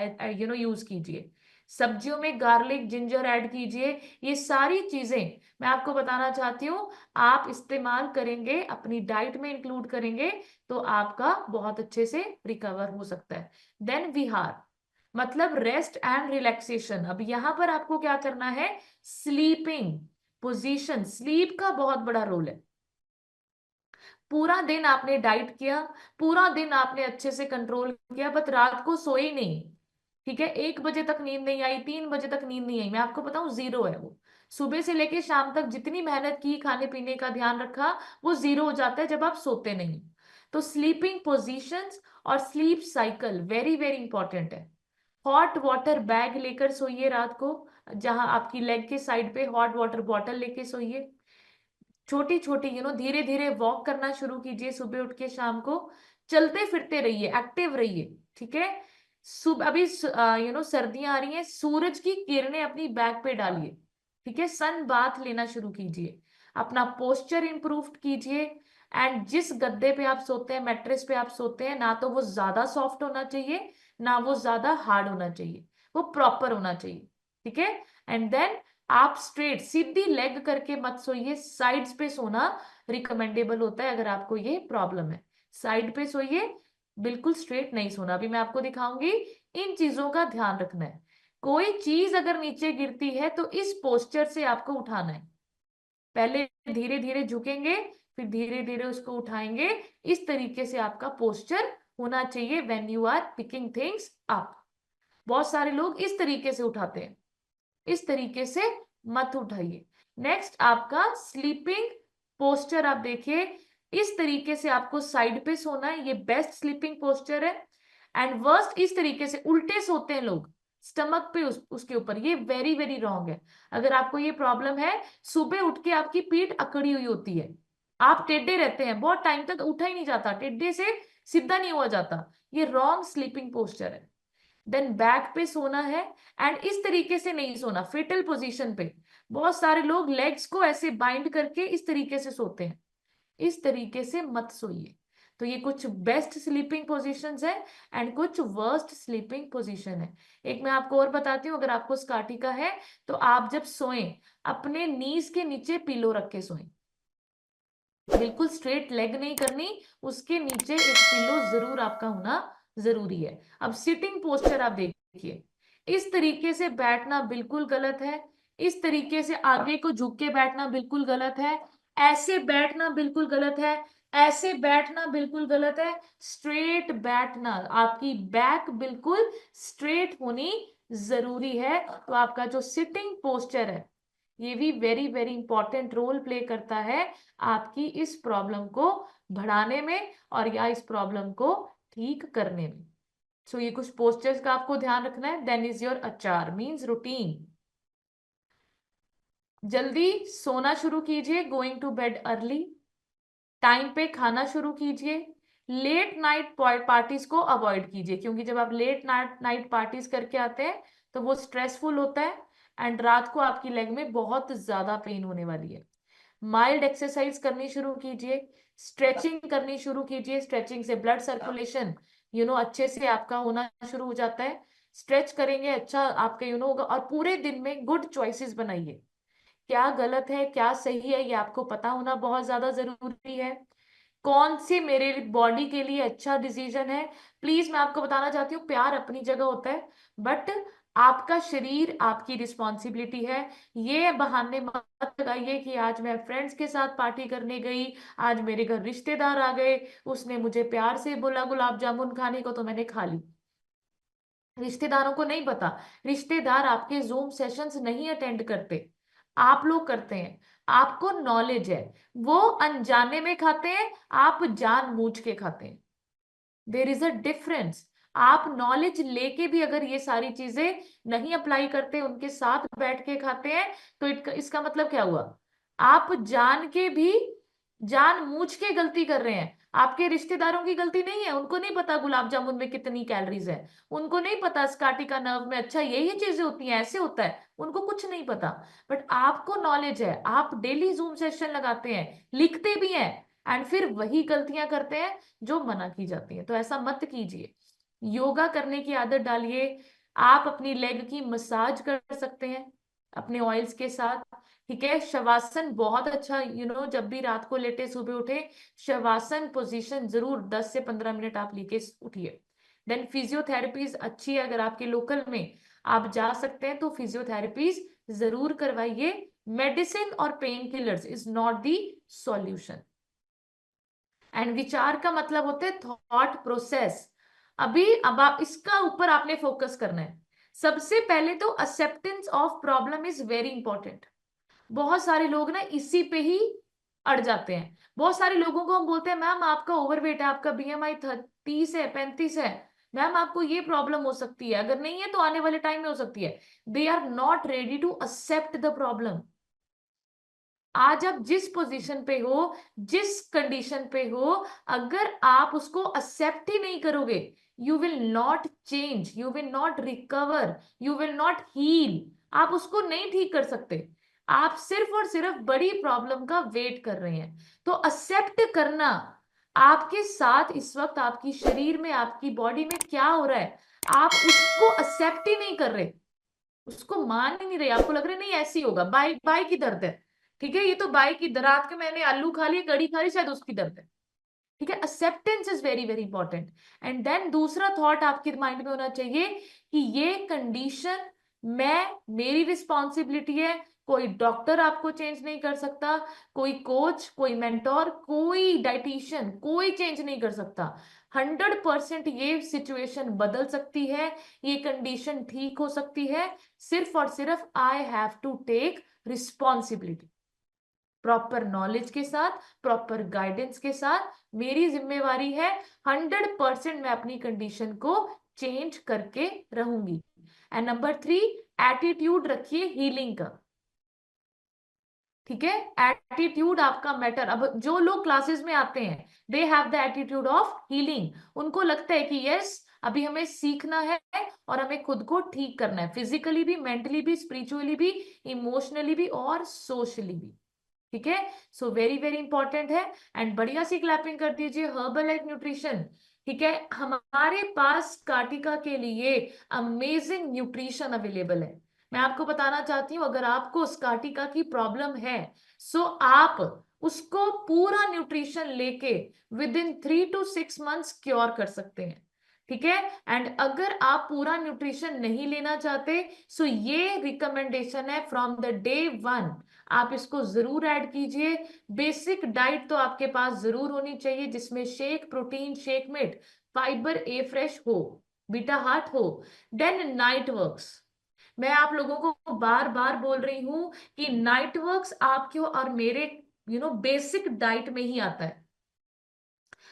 Speaker 1: यूज कीजिए। सब्जियों में गार्लिक, जिंजर ऐड कीजिए। ये सारी चीजें मैं आपको बताना चाहती हूँ, आप इस्तेमाल करेंगे, अपनी डाइट में इंक्लूड करेंगे तो आपका बहुत अच्छे से रिकवर हो सकता है। देन विहार मतलब रेस्ट एंड रिलैक्सेशन। अब यहां पर आपको क्या करना है, स्लीपिंग पोजीशन, स्लीप का बहुत बड़ा रोल है। पूरा दिन आपने डाइट किया, पूरा दिन आपने अच्छे से कंट्रोल किया, बट रात को सोए नहीं, ठीक है, 1 बजे तक नींद नहीं आई, 3 बजे तक नींद नहीं आई, मैं आपको बताऊं जीरो है वो। सुबह से लेके शाम तक जितनी मेहनत की, खाने पीने का ध्यान रखा, वो जीरो हो जाता है जब आप सोते नहीं। तो स्लीपिंग पोजीशंस और sleep cycle very very important है। हॉट वाटर बैग लेकर सोइए रात को, जहां आपकी लेग के साइड पे हॉट वाटर बॉटल लेके सोइए। छोटी छोटी धीरे धीरे वॉक करना शुरू कीजिए, सुबह उठ के शाम को चलते फिरते रहिए, एक्टिव रहिए, ठीक है। सुबह अभी सर्दियां आ रही हैं, सूरज की किरणें अपनी बैक पे डालिए, ठीक है। सन बाथ लेना शुरू कीजिए, अपना पोस्चर इंप्रूव कीजिए। एंड जिस गद्दे पे आप सोते हैं, मैट्रेस पे आप सोते हैं, ना तो वो ज्यादा सॉफ्ट होना चाहिए, ना वो ज्यादा हार्ड होना चाहिए, वो प्रॉपर होना चाहिए, ठीक है। एंड देन आप स्ट्रेट सीधी लेग करके मत सोइए, साइड्स पे सोना रिकमेंडेबल होता है अगर आपको ये प्रॉब्लम है। साइड पे सोइए, बिल्कुल स्ट्रेट नहीं सोना। अभी मैं आपको दिखाऊंगी, इन चीजों का ध्यान रखना है। कोई चीज अगर नीचे गिरती है तो इस पोस्चर से आपको उठाना है, पहले धीरे धीरे झुकेंगे, फिर धीरे धीरे उसको उठाएंगे। इस तरीके से आपका पोस्चर होना चाहिए when you are picking things up. बहुत सारे लोग इस तरीके से उठाते हैं, इस तरीके से मत उठाइए। नेक्स्ट आपका स्लीपिंग पोस्चर, आप देखिए इस तरीके से आपको साइड पे सोना है, ये बेस्ट स्लीपिंग पोस्चर है। एंड वर्स्ट इस तरीके से उल्टे सोते हैं लोग, स्टमक पे उसके ऊपर, ये वेरी वेरी रॉन्ग है। अगर आपको ये प्रॉब्लम है, सुबह उठ के आपकी पीठ अकड़ी हुई होती है, आप टेढ़े रहते हैं, बहुत टाइम तक उठा ही नहीं जाता, टेढ़े से सीधा नहीं हुआ जाता, ये रॉन्ग स्लीपिंग पोस्चर है। देन बैक पे सोना है, एंड इस तरीके से नहीं सोना, फेटल पोजीशन पे। बहुत सारे लोग लेग्स को ऐसे बाइंड करके इस तरीके से सोते हैं, इस तरीके से मत सोइए। तो ये कुछ बेस्ट स्लीपिंग पोजीशंस है एंड कुछ वर्स्ट स्लीपिंग पोजीशन है। एक मैं आपको और बताती हूँ, अगर आपको स्काटिका है तो आप जब सोएं अपने नीज के नीचे पिलो रख के सोएं, बिल्कुल स्ट्रेट लेग नहीं करनी, उसके नीचे एक पिलो जरूर आपका होना जरूरी है। अब सिटिंग पोस्चर आप देखिए, इस तरीके से बैठना बिल्कुल गलत है, इस तरीके से आगे को झुक के बैठना बिल्कुल गलत है, ऐसे बैठना बिल्कुल गलत है, ऐसे बैठना बिल्कुल गलत है। स्ट्रेट बैठना, आपकी बैक बिल्कुल स्ट्रेट होनी जरूरी है। तो आपका जो सिटिंग पोस्चर है ये भी very very important role play करता है आपकी इस प्रॉब्लम को बढ़ाने में और या इस प्रॉब्लम को ठीक करने में। सो ये कुछ पोस्चर्स का आपको ध्यान रखना है। देन इज योर आचार मींस रूटीन। जल्दी सोना शुरू कीजिए, going to bed early, time पे खाना शुरू कीजिए, लेट नाइट पार्टीज को अवॉइड कीजिए, क्योंकि जब आप लेट नाइट पार्टीज करके आते हैं तो वो स्ट्रेसफुल होता है एंड रात को आपकी लेग में बहुत ज्यादा पेन होने वाली है। माइल्ड एक्सरसाइज करनी शुरू कीजिए, स्ट्रेचिंग करनी शुरू कीजिए, स्ट्रेचिंग से ब्लड सर्कुलेशन अच्छे से आपका होना शुरू हो जाता है। स्ट्रेच करेंगे अच्छा आपका होगा। और पूरे दिन में गुड चॉइसेस बनाइए, क्या गलत है क्या सही है ये आपको पता होना बहुत ज्यादा जरूरी है। कौन सी मेरे बॉडी के लिए अच्छा डिसीजन है। प्लीज मैं आपको बताना चाहती हूँ, प्यार अपनी जगह होता है बट आपका शरीर आपकी रिस्पॉन्सिबिलिटी है। ये बहाने मत लगाइए कि आज मैं फ्रेंड्स के साथ पार्टी करने गई, आज मेरे घर रिश्तेदार आ गए, उसने मुझे प्यार से बोला गुलाब जामुन खाने को तो मैंने खा ली। रिश्तेदारों को नहीं पता, रिश्तेदार आपके जूम सेशंस नहीं अटेंड करते, आप लोग करते हैं। आपको नॉलेज है, वो अनजाने में खाते हैं, आप जानबूझ के खाते हैं। There is a difference. आप नॉलेज लेके भी अगर ये सारी चीजें नहीं अप्लाई करते, उनके साथ बैठ के खाते हैं, तो इसका मतलब क्या हुआ, आप जान के भी जानबूझ के गलती कर रहे हैं। आपके रिश्तेदारों की गलती नहीं है, उनको नहीं पता गुलाब जामुन में कितनी कैलोरीज है, उनको नहीं पता स्काटिका नर्व में अच्छा यही चीजें होती हैं, ऐसे होता है, उनको कुछ नहीं पता। बट आपको नॉलेज है, आप डेली जूम सेशन लगाते हैं, लिखते भी हैं एंड फिर वही गलतियां करते हैं जो मना की जाती है। तो ऐसा मत कीजिए, योगा करने की आदत डालिए। आप अपनी लेग की मसाज कर सकते हैं अपने ऑयल्स के साथ, ठीक है। शवासन बहुत अच्छा, जब भी रात को लेटे सुबह उठे शवासन पोजीशन जरूर 10 से 15 मिनट आप लेके उठिए। देन फिजियोथेरेपीज अच्छी है, अगर आपके लोकल में आप जा सकते हैं तो फिजियोथेरेपीज जरूर करवाइए। मेडिसिन और pain killers is not the solution. And विचार का मतलब होता है थॉट प्रोसेस। अब आप इसका ऊपर आपने फोकस करना है। सबसे पहले तो acceptance of problem is very important. बहुत सारे लोग ना इसी पे ही अड़ जाते हैं। बहुत सारे लोगों को हम बोलते हैं मैम आपका ओवरवेट है, आपका बीएमआई 30 है 35 है, मैम आपको ये प्रॉब्लम हो सकती है, अगर नहीं है तो आने वाले टाइम में हो सकती है। They are not ready to accept the problem. आज आप जिस पोजीशन पे हो, जिस कंडीशन पे हो, अगर आप उसको एक्सेप्ट ही नहीं करोगे, you will not change, you will not recover, you will not heal. आप उसको नहीं ठीक कर सकते, आप सिर्फ और सिर्फ बड़ी प्रॉब्लम का वेट कर रहे हैं। तो एक्सेप्ट करना, आपके साथ इस वक्त आपकी शरीर में आपकी बॉडी में क्या हो रहा है, आप उसको एक्सेप्ट ही नहीं कर रहे, उसको मान ही नहीं रहे। आपको लग रहा है नहीं ऐसी होगा, बाई बाई की दर्द है, ठीक है, ये तो बाई की रात के मैंने आलू खा लिए कड़ी खा ली शायद उसकी दर्द है, ठीक है। Acceptance is very very important. And then दूसरा थॉट आपके माइंड में होना चाहिए कि ये कंडीशन मेरी रिस्पॉन्सिबिलिटी है, कोई डॉक्टर आपको चेंज नहीं कर सकता, कोई कोच, कोई मेंटोर, कोई डाइटिशियन, कोई चेंज नहीं कर सकता। 100% ये सिचुएशन बदल सकती है, ये कंडीशन ठीक हो सकती है, सिर्फ और सिर्फ I have to take responsibility. Proper knowledge के साथ, प्रॉपर गाइडेंस के साथ मेरी जिम्मेवारी है, 100% मैं अपनी कंडीशन को चेंज करके रहूंगी। एंड नंबर 3, एटीट्यूड रखिए हीलिंग का, ठीक है। एटीट्यूड आपका मैटर। अब जो लोग क्लासेस में आते हैं they have the attitude of healing, उनको लगता है कि यस अभी हमें सीखना है और हमें खुद को ठीक करना है, फिजिकली भी, मेंटली भी, स्पिरिचुअली भी, इमोशनली भी और सोशली भी, ठीक है, सो वेरी वेरी इंपॉर्टेंट है। एंड बढ़िया सी क्लैपिंग कर दीजिए हर्बल लाइफ न्यूट्रिशन। ठीक है, हमारे पास कार्टिका के लिए अमेजिंग न्यूट्रिशन अवेलेबल है। मैं आपको बताना चाहती हूँ, अगर आपको स्कार्टिका की प्रॉब्लम है, सो आप उसको पूरा न्यूट्रिशन लेके with in 3 to 6 months cure कर सकते हैं। ठीक है, एंड अगर आप पूरा न्यूट्रिशन नहीं लेना चाहते, सो ये रिकमेंडेशन है फ्रॉम द डे 1, आप इसको जरूर ऐड कीजिए। बेसिक डाइट तो आपके पास जरूर होनी चाहिए, जिसमें shake protein, shake mate, fibre, a fresh हो, बीटा हार्ट हो। देन नाइट वर्क्स, मैं आप लोगों को बार बार बोल रही हूं कि नाइट वर्क्स आपके और मेरे बेसिक डाइट में ही आता है।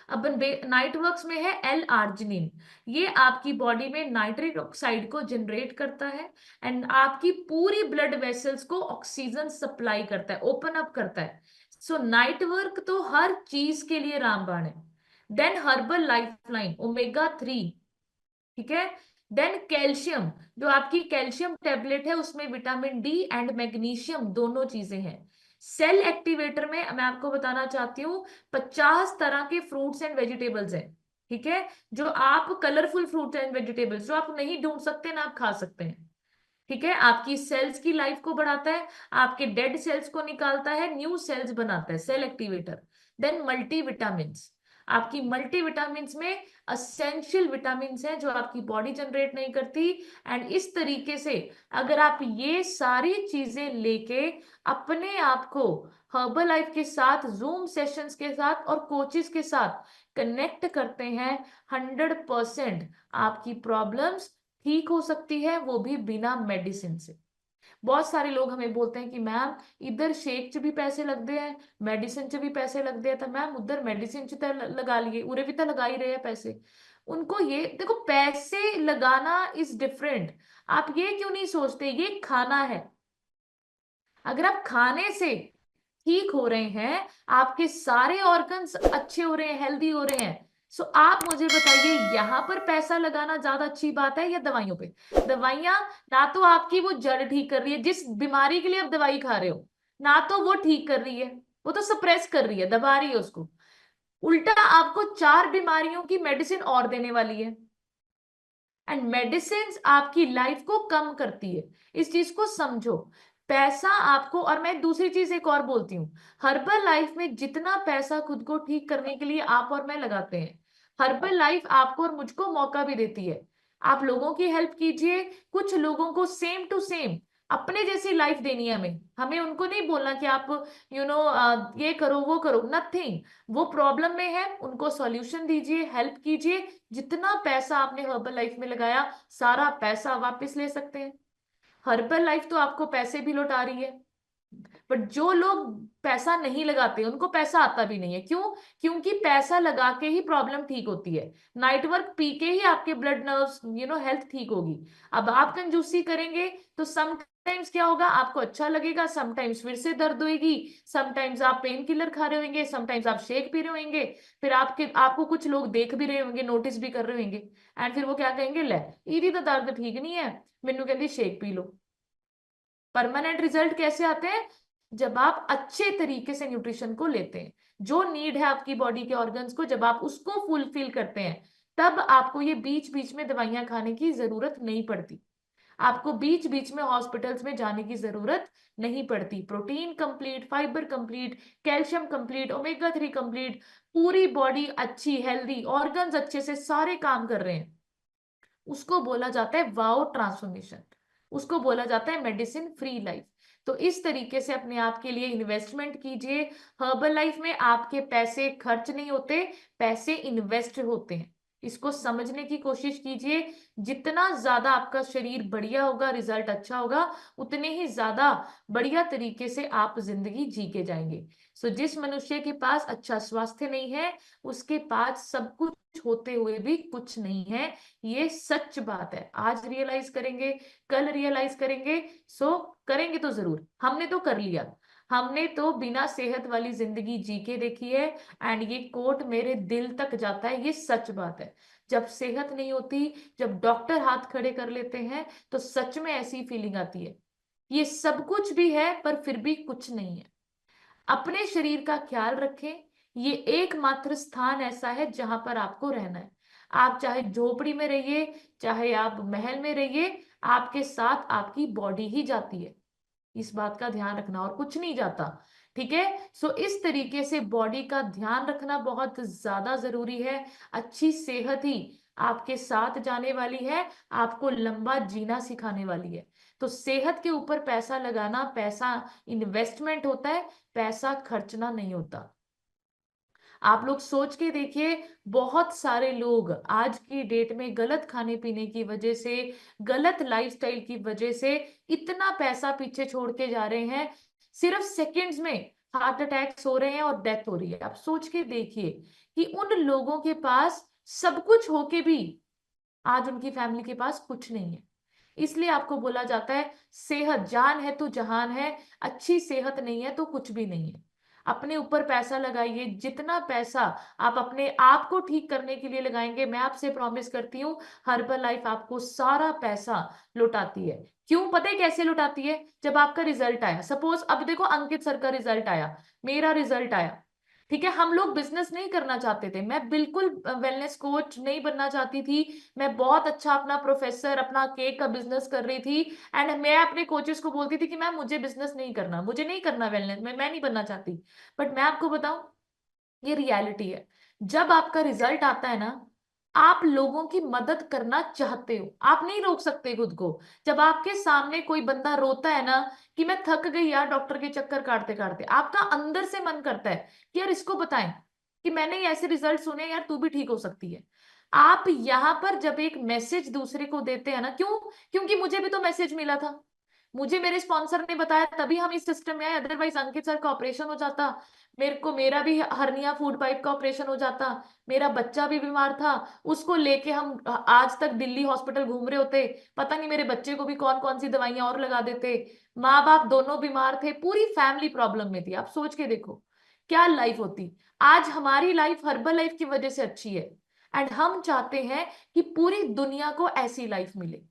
Speaker 1: अपन नाइट वर्क्स में है एल आर्जिनिन, ये आपकी बॉडी में नाइट्रिक ऑक्साइड को जनरेट करता है एंड आपकी पूरी ब्लड वेसल्स को ऑक्सीजन सप्लाई करता है, ओपन अप करता है। सो नाइट वर्क तो हर चीज के लिए रामबाण है। देन हर्बल लाइफलाइन ओमेगा 3, ठीक है। देन कैल्शियम, जो आपकी कैल्शियम टेबलेट है उसमें विटामिन डी एंड मैग्नीशियम दोनों चीजें हैं। सेल एक्टिवेटर में मैं आपको बताना चाहती हूँ 50 तरह के फ्रूट्स एंड वेजिटेबल्स हैं। ठीक है, जो आप कलरफुल फ्रूट्स एंड वेजिटेबल्स जो आप नहीं ढूंढ सकते ना आप खा सकते हैं। ठीक है, आपकी सेल्स की लाइफ को बढ़ाता है, आपके डेड सेल्स को निकालता है, न्यू सेल्स बनाता है, cell activator. Then multivitamin, आपकी मल्टी विटामिन में असेंशियल विटामिन हैं जो आपकी बॉडी जनरेट नहीं करती। एंड इस तरीके से अगर आप ये सारी चीजें लेके अपने आप को हर्बल लाइफ के साथ, जूम सेशंस के साथ और कोचेस के साथ कनेक्ट करते हैं, 100% आपकी प्रॉब्लम्स ठीक हो सकती है, वो भी बिना मेडिसिन से। बहुत सारे लोग हमें बोलते हैं कि मैम इधर शेक च भी पैसे लगते हैं, मेडिसिन च भी पैसे लगते हैं, तो मैम उधर मेडिसिन च तो लगा लिए, उरे भी तो लगा ही रहे हैं पैसे। उनको ये देखो, पैसे लगाना इज डिफरेंट। आप ये क्यों नहीं सोचते, ये खाना है। अगर आप खाने से ठीक हो रहे हैं, आपके सारे ऑर्गन्स अच्छे हो रहे हैं, हेल्दी हो रहे हैं, सो आप मुझे बताइए यहाँ पर पैसा लगाना ज्यादा अच्छी बात है या दवाइयों पे। दवाइयां ना तो आपकी वो जड़ ठीक कर रही है, जिस बीमारी के लिए आप दवाई खा रहे हो, ना तो वो ठीक कर रही है, वो तो सप्रेस कर रही है, दबा रही है उसको। उल्टा आपको 4 बीमारियों की मेडिसिन और देने वाली है। एंड मेडिसिन आपकी लाइफ को कम करती है, इस चीज को समझो। पैसा आपको, और मैं दूसरी चीज एक और बोलती हूँ, हर्बल लाइफ में जितना पैसा खुद को ठीक करने के लिए आप और मैं लगाते हैं, हर्बल लाइफ आपको और मुझको मौका भी देती है। आप लोगों की हेल्प कीजिए, कुछ लोगों को सेम टू सेम अपने जैसी लाइफ देनी है हमें। हमें उनको नहीं बोलना कि आप ये करो वो करो, नथिंग। वो प्रॉब्लम में है, उनको सॉल्यूशन दीजिए, हेल्प कीजिए। जितना पैसा आपने हर्बल लाइफ में लगाया, सारा पैसा वापस ले सकते हैं। हर्बल लाइफ तो आपको पैसे भी लौटा रही है, बट जो लोग पैसा नहीं लगाते उनको पैसा आता भी नहीं है। क्यों? क्योंकि पैसा लगा के ही प्रॉब्लम ठीक होती है, नाइट वर्क पी के ही आपके ब्लड नर्व्स हेल्थ ठीक होगी। अब आप कंजूसी करेंगे तो समटाइम्स क्या होगा, आपको अच्छा लगेगा, समटाइम्स फिर से दर्द होगी, समटाइम्स आप पेन किलर खा रहे होंगे, समटाइम्स आप शेक पी रहे होंगे, फिर आपको कुछ लोग देख भी रहे होंगे, नोटिस भी कर रहे होंगे, एंड फिर वो क्या कहेंगे, ले इदी तो दर्द ठीक नहीं है, मैनू कहती shake P low. Permanent result कैसे आते हैं? जब आप अच्छे तरीके से न्यूट्रिशन को लेते हैं, जो नीड है आपकी बॉडी के ऑर्गन्स को, जब आप उसको फुलफिल करते हैं, तब आपको ये बीच बीच में दवाइयां खाने की जरूरत नहीं पड़ती, आपको बीच बीच में हॉस्पिटल्स में जाने की जरूरत नहीं पड़ती। Protein complete, fibre complete, calcium complete, omega 3 complete, पूरी बॉडी अच्छी, हेल्दी, ऑर्गन्स अच्छे से सारे काम कर रहे हैं, उसको बोला जाता है वाओ ट्रांसफॉर्मेशन, उसको बोला जाता है मेडिसिन फ्री लाइफ। तो इस तरीके से अपने आप के लिए इन्वेस्टमेंट कीजिए। हर्बल लाइफ में आपके पैसे खर्च नहीं होते, पैसे इन्वेस्ट होते हैं। इसको समझने की कोशिश कीजिए। जितना ज्यादा आपका शरीर बढ़िया होगा, रिजल्ट अच्छा होगा, उतने ही ज्यादा बढ़िया तरीके से आप जिंदगी जी के जाएंगे। सो जिस मनुष्य के पास अच्छा स्वास्थ्य नहीं है, उसके पास सब कुछ होते हुए भी कुछ नहीं है। ये सच बात है, आज रियलाइज करेंगे, कल रियलाइज करेंगे, सो करेंगे तो जरूर। हमने तो कर लिया, हमने तो बिना सेहत वाली जिंदगी जी के देखी है। एंड ये कोट मेरे दिल तक जाता है, ये सच बात है। जब सेहत नहीं होती, जब डॉक्टर हाथ खड़े कर लेते हैं, तो सच में ऐसी फीलिंग आती है, ये सब कुछ भी है पर फिर भी कुछ नहीं है। अपने शरीर का ख्याल रखें। ये एकमात्र स्थान ऐसा है जहां पर आपको रहना है। आप चाहे झोपड़ी में रहिए, चाहे आप महल में रहिए, आपके साथ आपकी बॉडी ही जाती है। इस बात का ध्यान रखना, और कुछ नहीं जाता। ठीक है। सो इस तरीके से बॉडी का ध्यान रखना बहुत ज्यादा जरूरी है। अच्छी सेहत ही आपके साथ जाने वाली है, आपको लंबा जीना सिखाने वाली है। तो सेहत के ऊपर पैसा लगाना, पैसा इन्वेस्टमेंट होता है, पैसा खर्चना नहीं होता। आप लोग सोच के देखिए, बहुत सारे लोग आज की डेट में गलत खाने पीने की वजह से, गलत लाइफस्टाइल की वजह से इतना पैसा पीछे छोड़ के जा रहे हैं। सिर्फ सेकंड्स में हार्ट अटैक्स हो रहे हैं और डेथ हो रही है। आप सोच के देखिए कि उन लोगों के पास सब कुछ होके भी आज उनकी फैमिली के पास कुछ नहीं है। इसलिए आपको बोला जाता है, सेहत जान है तो जहान है। अच्छी सेहत नहीं है तो कुछ भी नहीं है। अपने ऊपर पैसा लगाइए। जितना पैसा आप अपने आप को ठीक करने के लिए लगाएंगे, मैं आपसे प्रॉमिस करती हूँ, हर्बल लाइफ आपको सारा पैसा लौटाती है। क्यों पता है कैसे लौटाती है? जब आपका रिजल्ट आया, सपोज अब देखो अंकित सर का रिजल्ट आया, मेरा रिजल्ट आया, ठीक है। हम लोग बिजनेस नहीं करना चाहते थे, मैं बिल्कुल वेलनेस कोच नहीं बनना चाहती थी। मैं बहुत अच्छा अपना प्रोफेसर, अपना केक का बिजनेस कर रही थी। एंड मैं अपने कोचेस को बोलती थी कि मैम मुझे बिजनेस नहीं करना, मुझे नहीं करना वेलनेस में, मैं नहीं बनना चाहती। बट मैं आपको बताऊं, ये रियलिटी है। जब आपका रिजल्ट आता है ना, आप लोगों की मदद करना चाहते हो, आप नहीं रोक सकते खुद को। जब आपके सामने कोई बंदा रोता है ना कि मैं थक गई यार डॉक्टर के चक्कर काटते काटते, आपका अंदर से मन करता है कि यार इसको बताएं कि मैंने ये ऐसे रिजल्ट सुने, यार तू भी ठीक हो सकती है। आप यहाँ पर जब एक मैसेज दूसरे को देते हैं ना, क्यों? क्योंकि मुझे भी तो मैसेज मिला था, मुझे मेरे स्पॉन्सर ने बताया, तभी हम इस सिस्टम में आए। अदरवाइज अंकित सर का ऑपरेशन हो जाता, मेरा भी हर्निया फूड पाइप का ऑपरेशन हो जाता, मेरा बच्चा भी बीमार था, उसको लेके हम आज तक दिल्ली हॉस्पिटल घूम रहे होते, पता नहीं मेरे बच्चे को भी कौन कौन सी दवाइयां और लगा देते। माँ बाप दोनों बीमार थे, पूरी फैमिली प्रॉब्लम में थी। आप सोच के देखो क्या लाइफ होती। आज हमारी लाइफ हर्बल लाइफ की वजह से अच्छी है, एंड हम चाहते हैं कि पूरी दुनिया को ऐसी लाइफ मिले।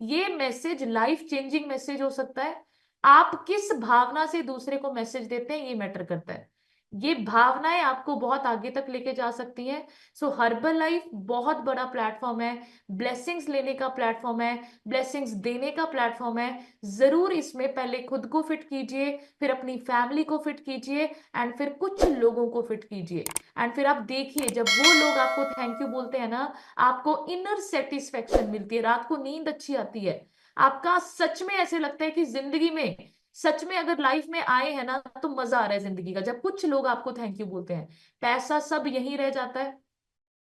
Speaker 1: ये मैसेज लाइफ चेंजिंग मैसेज हो सकता है। आप किस भावना से दूसरे को मैसेज देते हैं, ये मैटर करता है। ये भावनाएं आपको बहुत आगे तक लेके जा सकती हैं। सो हर्बल लाइफ बहुत बड़ा प्लेटफॉर्म है, ब्लेसिंग्स लेने का प्लेटफॉर्म है, ब्लेसिंग्स देने का प्लेटफॉर्म है। जरूर इसमें पहले खुद को फिट कीजिए, फिर अपनी फैमिली को फिट कीजिए, एंड फिर कुछ लोगों को फिट कीजिए। एंड फिर आप देखिए, जब वो लोग आपको थैंक यू बोलते हैं ना, आपको इनर सेटिस्फेक्शन मिलती है, रात को नींद अच्छी आती है। आपका सच में ऐसे लगता है कि जिंदगी में, सच में अगर लाइफ में आए हैं ना, तो मजा आ रहा है जिंदगी का, जब कुछ लोग आपको थैंक यू बोलते हैं। पैसा सब यहीं रह जाता है,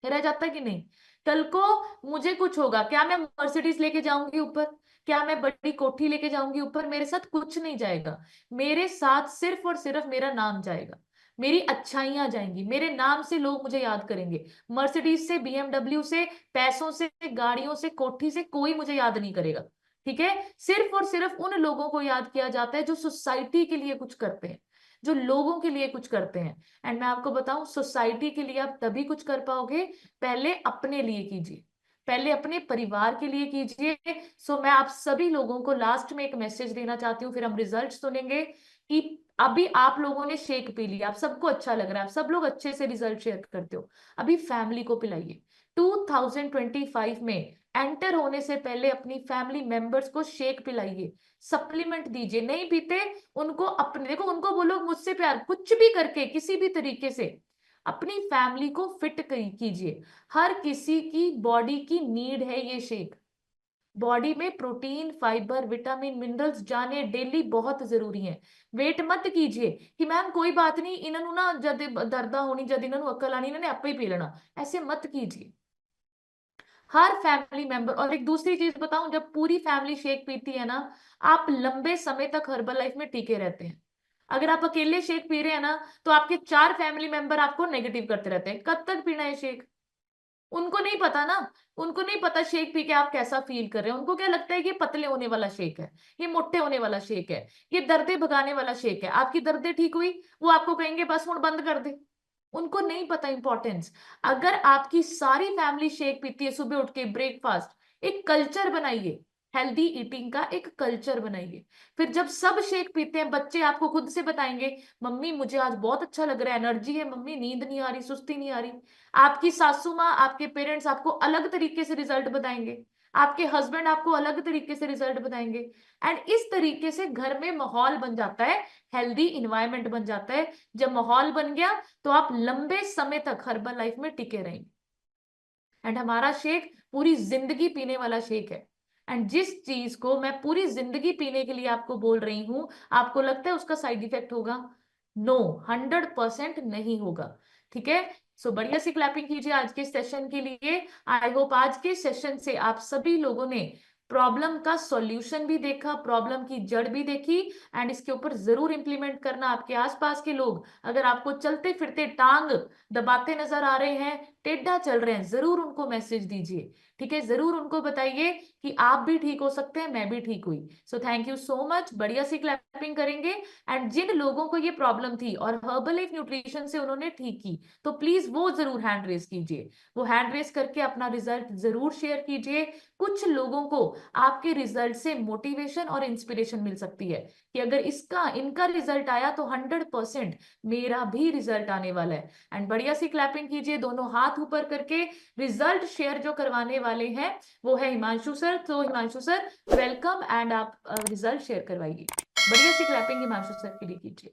Speaker 1: रह जाता है कि नहीं? कल को मुझे कुछ होगा, क्या मैं मर्सिडीज लेके जाऊंगी ऊपर? क्या मैं बड़ी कोठी लेके जाऊंगी ऊपर? मेरे साथ कुछ नहीं जाएगा। मेरे साथ सिर्फ और सिर्फ मेरा नाम जाएगा, मेरी अच्छाइयां जाएंगी, मेरे नाम से लोग मुझे याद करेंगे। मर्सिडीज से, बीएमडब्ल्यू से, पैसों से, गाड़ियों से, कोठी से कोई मुझे याद नहीं करेगा। ठीक है। सिर्फ और सिर्फ उन लोगों को याद किया जाता है जो सोसाइटी के लिए कुछ करते हैं, जो लोगों के लिए कुछ करते हैं। एंड मैं आपको बताऊं, सोसाइटी के लिए आप तभी कुछ कर पाओगे, पहले अपने लिए कीजिए, पहले अपने परिवार के लिए कीजिए। सो मैं आप सभी लोगों को लास्ट में एक मैसेज देना चाहती हूँ, फिर हम रिजल्ट सुनेंगे। कि अभी आप लोगों ने शेक पी लिया, आप सबको अच्छा लग रहा है, आप सब लोग अच्छे से रिजल्ट शेयर करते हो, अभी फैमिली को पिलाइए। 2025 में एंटर होने से पहले अपनी फैमिली मेंबर्स को शेक पिलाइए, सप्लीमेंट दीजिए। नहीं पीते, उनको अपने, देखो उनको बोलो मुझसे प्यार, कुछ भी करके किसी भी तरीके से अपनी फैमिली को फिट कीजिए। हर किसी की बॉडी की नीड है ये शेक। बॉडी में प्रोटीन, फाइबर, विटामिन, मिनरल्स जाने डेली बहुत जरूरी है। वेट मत कीजिए कि मैम कोई बात नहीं, इन्हों ना जद दर्दा होनी, जद इन्हों अकल आनी, इन्होंने आपे ही पी लेना, ऐसे मत कीजिए। हर फैमिली मेंबर, और एक दूसरी चीज बताऊं, जब पूरी फैमिली शेक पीती है ना, आप लंबे समय तक हर्बल लाइफ में टिके रहते हैं। अगर आप अकेले शेक पी रहे हैं ना, तो आपके 4 फैमिली मेंबर आपको नेगेटिव करते रहते हैं, कब तक पीना है शेक? उनको नहीं पता ना, उनको नहीं पता शेक पी के आप कैसा फील कर रहे हैं। उनको क्या लगता है कि ये पतले होने वाला शेक है, ये मोटे होने वाला शेक है, ये दर्दे भगाने वाला शेक है। आपकी दर्दे ठीक हुई, वो आपको कहेंगे बस हुण बंद कर दे। उनको नहीं पता इंपॉर्टेंस। अगर आपकी सारी फैमिली शेक पीती है सुबह उठ के ब्रेकफास्ट, एक कल्चर बनाइए हेल्दी ईटिंग का एक कल्चर बनाइए। फिर जब सब शेक पीते हैं, बच्चे आपको खुद से बताएंगे, मम्मी मुझे आज बहुत अच्छा लग रहा है, एनर्जी है मम्मी, नींद नहीं आ रही, सुस्ती नहीं आ रही। आपकी सासू माँ, आपके पेरेंट्स आपको अलग तरीके से रिजल्ट बताएंगे, आपके हस्बैंड आपको अलग तरीके से रिजल्ट बताएंगे। एंड इस तरीके से घर में माहौल बन जाता है, हेल्दी इन्वायरमेंट बन जाता है। जब माहौल बन गया तो आप लंबे समय तक हर्बल लाइफ में टिके रहेंगे। एंड हमारा शेक पूरी जिंदगी पीने वाला शेक है। एंड जिस चीज को मैं पूरी जिंदगी पीने के लिए आपको बोल रही हूं, आपको लगता है उसका साइड इफेक्ट होगा? नो, 100% नहीं होगा। ठीक है। सो बढ़िया सी क्लैपिंग कीजिए आज के सेशन के लिए। आई होप आज के सेशन से आप सभी लोगों ने प्रॉब्लम का सॉल्यूशन भी देखा, प्रॉब्लम की जड़ भी देखी, एंड इसके ऊपर जरूर इंप्लीमेंट करना। आपके आसपास के लोग अगर आपको चलते फिरते टांग दबाते नजर आ रहे हैं, टेढ़ा चल रहे हैं, जरूर उनको मैसेज दीजिए। ठीक है, जरूर उनको बताइए कि आप भी ठीक हो सकते हैं, मैं भी ठीक हुई। So thank you so much. बढ़िया सी क्लैपिंग करेंगे। एंड जिन लोगों को ये प्रॉब्लम थी और हर्बल लाइफ न्यूट्रिशन से उन्होंने ठीक की, तो प्लीज वो जरूर हैंड रेस कीजिए। वो हैंड रेस करके अपना रिजल्ट जरूर शेयर कीजिए। कुछ लोगों को आपके रिजल्ट से मोटिवेशन और इंस्पिरेशन मिल सकती है कि अगर इसका इनका रिजल्ट आया तो 100% मेरा भी रिजल्ट आने वाला है। एंड बढ़िया सी क्लैपिंग कीजिए, दोनों हाथ ऊपर करके। रिजल्ट शेयर जो करवाने वाले हैं वो है हिमांशु सर। तो हिमांशु सर वेलकम, एंड आप रिजल्ट शेयर करवाइए। बढ़िया सी क्लैपिंग हिमांशु सर के लिए कीजिए।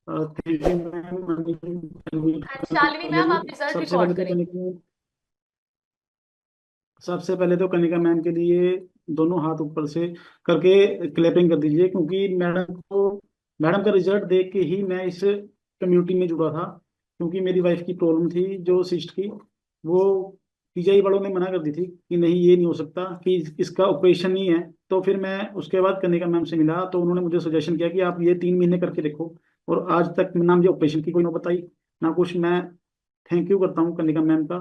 Speaker 4: Thank you ma'am, unmute
Speaker 1: and
Speaker 4: करने
Speaker 1: शालिनी
Speaker 4: के
Speaker 1: मैम
Speaker 4: लिए।
Speaker 1: आप रिजल्ट
Speaker 4: सबसे
Speaker 1: रिकॉर्ड
Speaker 4: पहले तो
Speaker 1: करेंगे।
Speaker 4: कनिका सबसे पहले तो कनिका मैम के लिए दोनों हाथ ऊपर से करके क्लैपिंग कर दीजिए, क्योंकि मैडम का रिजल्ट देख के ही मैं इस कम्युनिटी में जुड़ा था। क्योंकि मेरी वाइफ की प्रॉब्लम थी जो सिस्ट की, वो पीजीआई वालों ने मना कर दी थी कि नहीं ये नहीं हो सकता, कि इसका ऑपरेशन ही है। तो फिर मैं उसके बाद कनिका मैम से मिला तो उन्होंने मुझे सजेशन किया कि आप ये 3 महीने करके देखो। और आज तक ना मुझे ऑपरेशन की कोई नौबत आई ना कुछ। मैं थैंक यू करता हूँ कनिका मैम का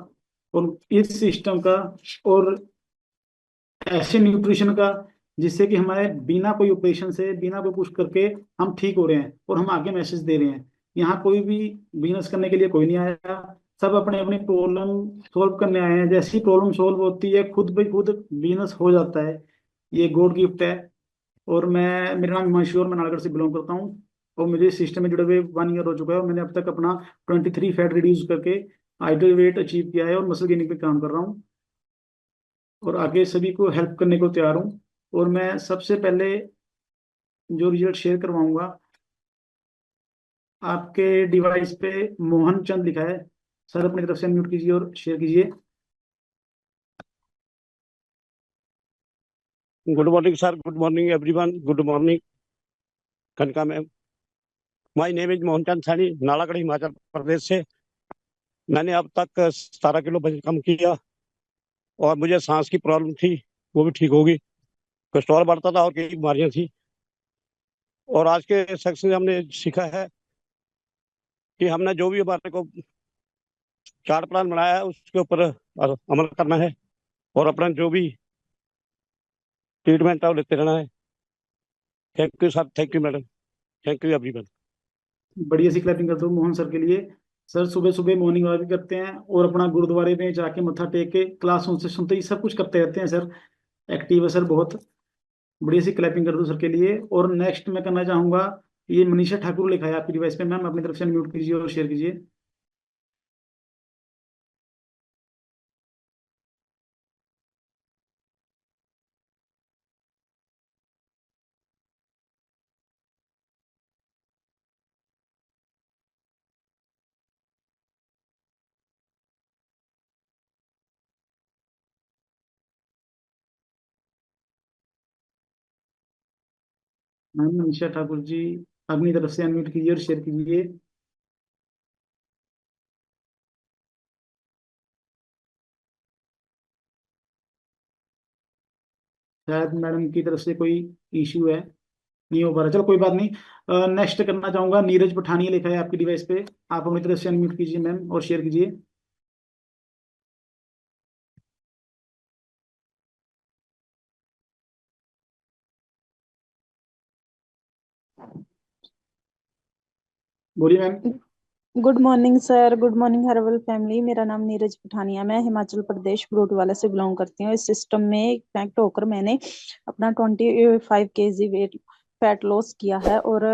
Speaker 4: और इस सिस्टम का, और ऐसे न्यूट्रिशन का जिससे कि हमारे बिना कोई ऑपरेशन से, बिना कोई कुछ करके हम ठीक हो रहे हैं और हम आगे मैसेज दे रहे हैं। यहाँ कोई भी बिजनेस करने के लिए कोई नहीं आया, सब अपने अपनी प्रॉब्लम सॉल्व करने आए हैं। जैसी प्रॉब्लम सॉल्व होती है खुद ब खुद बिजनेस हो जाता है। ये गॉड गिफ्ट है। और मेरा नाम हिमांशु और मैं नालागढ़ से बिलोंग करता हूँ। और मुझे सिस्टम में जुड़े हुए 1 ईयर हो चुका है और मैंने अब तक अपना 23 फैट रिड्यूस करके आइडल वेट अचीव किया है और मसल गेनिंग पे काम कर रहा हूँ। और आगे सभी को हेल्प करने को तैयार हूँ। और मैं सबसे पहले जो रिजल्ट शेयर करवाऊंगा, आपके डिवाइस पे मोहन चंद लिखा है। सर अपनी तरफ से अनम्यूट कीजिए और शेयर कीजिए।
Speaker 5: Good morning sir, good morning everyone, good morning Kanaka ma'am. My name is Mohanchand Saini, Nalagarh Himachal Pradesh से। मैंने अब तक 17 किलो वजन कम किया और मुझे सांस की प्रॉब्लम थी, वो भी ठीक होगी। कोलेस्ट्रॉल बढ़ता था और कई बीमारियां थी। और आज के सेक्शन से हमने सीखा है कि हमने जो भी हमारे को चार्ट प्लान बनाया है उसके ऊपर अमल करना है और अपना जो भी ट्रीटमेंट है वो लेते रहना है। Thank you sir, thank you madam, thank you everyone.
Speaker 4: बढ़िया सी क्लैपिंग कर दो मोहन सर के लिए। सर सुबह सुबह मॉर्निंग वॉक भी करते हैं और अपना गुरुद्वारे में जाके मत्था टेक के क्लास उनसे सुनते ही सब कुछ करते रहते हैं सर। एक्टिव है सर बहुत। बढ़िया सी क्लैपिंग कर दो सर के लिए। और नेक्स्ट मैं करना चाहूंगा, ये मनीषा ठाकुर लिखा है आपकी डिवाइस पे। मैम अपनी तरफ से म्यूट कीजिए और शेयर कीजिए। मैम मनीषा ठाकुर जी अपनी तरफ से अनम्यूट कीजिए और शेयर कीजिए। शायद मैडम की तरफ से कोई इश्यू है, नहीं हो पा रहा। चलो कोई बात नहीं। नेक्स्ट करना चाहूंगा, नीरज पठानिया लिखा है आपकी डिवाइस पे। आप अपनी तरफ से अनम्यूट कीजिए मैम और शेयर कीजिए। बोलिए ma'am.
Speaker 6: Good morning sir, good morning herbal family. मेरा नाम नीरज पठानिया, मैं हिमाचल प्रदेश बरोटीवाला से बिलोंग करती हूँ। इस सिस्टम में कनेक्ट होकर मैंने अपना 25 kg वेट फैट लॉस किया है और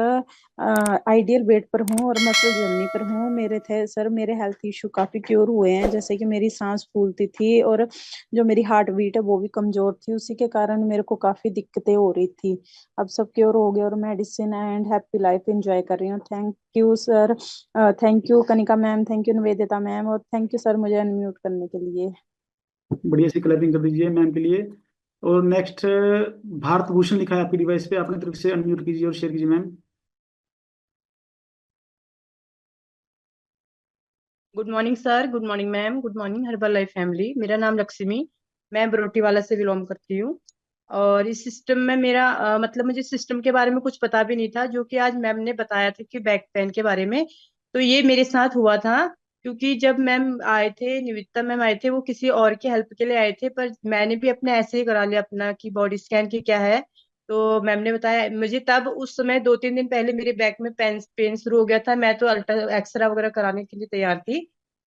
Speaker 6: आइडियल वेट पर हूँ और मसल जर्नी पर हूँ। मेरे थे सर, मेरे हेल्थ इशू काफी क्योर हुए हैं, जैसे कि मेरी सांस फूलती थी और जो मेरी हार्ट बीट है वो भी कमजोर थी। उसी के कारण मेरे को काफी दिक्कतें हो रही थी। अब सब क्योर हो गया और medicine and happy life enjoy कर रही हूँ। Thank you sir. Thank you Kanika ma'am, thank you Nivedita ma'am, और थैंक यू सर मुझे अनम्यूट करने के लिए।
Speaker 4: बढ़िया सी क्लैपिंग कर दीजिए मैम के लिए। और नेक्स्ट भारत भूषण लिखा है आपकी डिवाइस पे, अपनी तरफ से अनम्यूट कीजिए और शेयर कीजिए ma'am.
Speaker 7: Good morning sir, good morning ma'am, good morning herbal life family. मेरा नाम लक्ष्मी, मैं बरोटीवाला से बिलोंग करती हूँ। और इस सिस्टम में मेरा मतलब मुझे सिस्टम के बारे में कुछ पता भी नहीं था, जो कि आज मैम ने बताया था कि बैक पेन के बारे में। तो ये मेरे साथ हुआ था, क्योंकि जब मैम आए थे, निविता मैम आए थे, वो किसी और की हेल्प के लिए आए थे, पर मैंने भी अपने ऐसे ही करा लिया अपना कि बॉडी स्कैन की क्या है। तो मैम ने बताया मुझे, तब उस समय 2-3 दिन पहले मेरे बैक में पेन पेन शुरू हो गया था। मैं तो अल्ट्रा एक्सरा वगैरह कराने के लिए तैयार थी।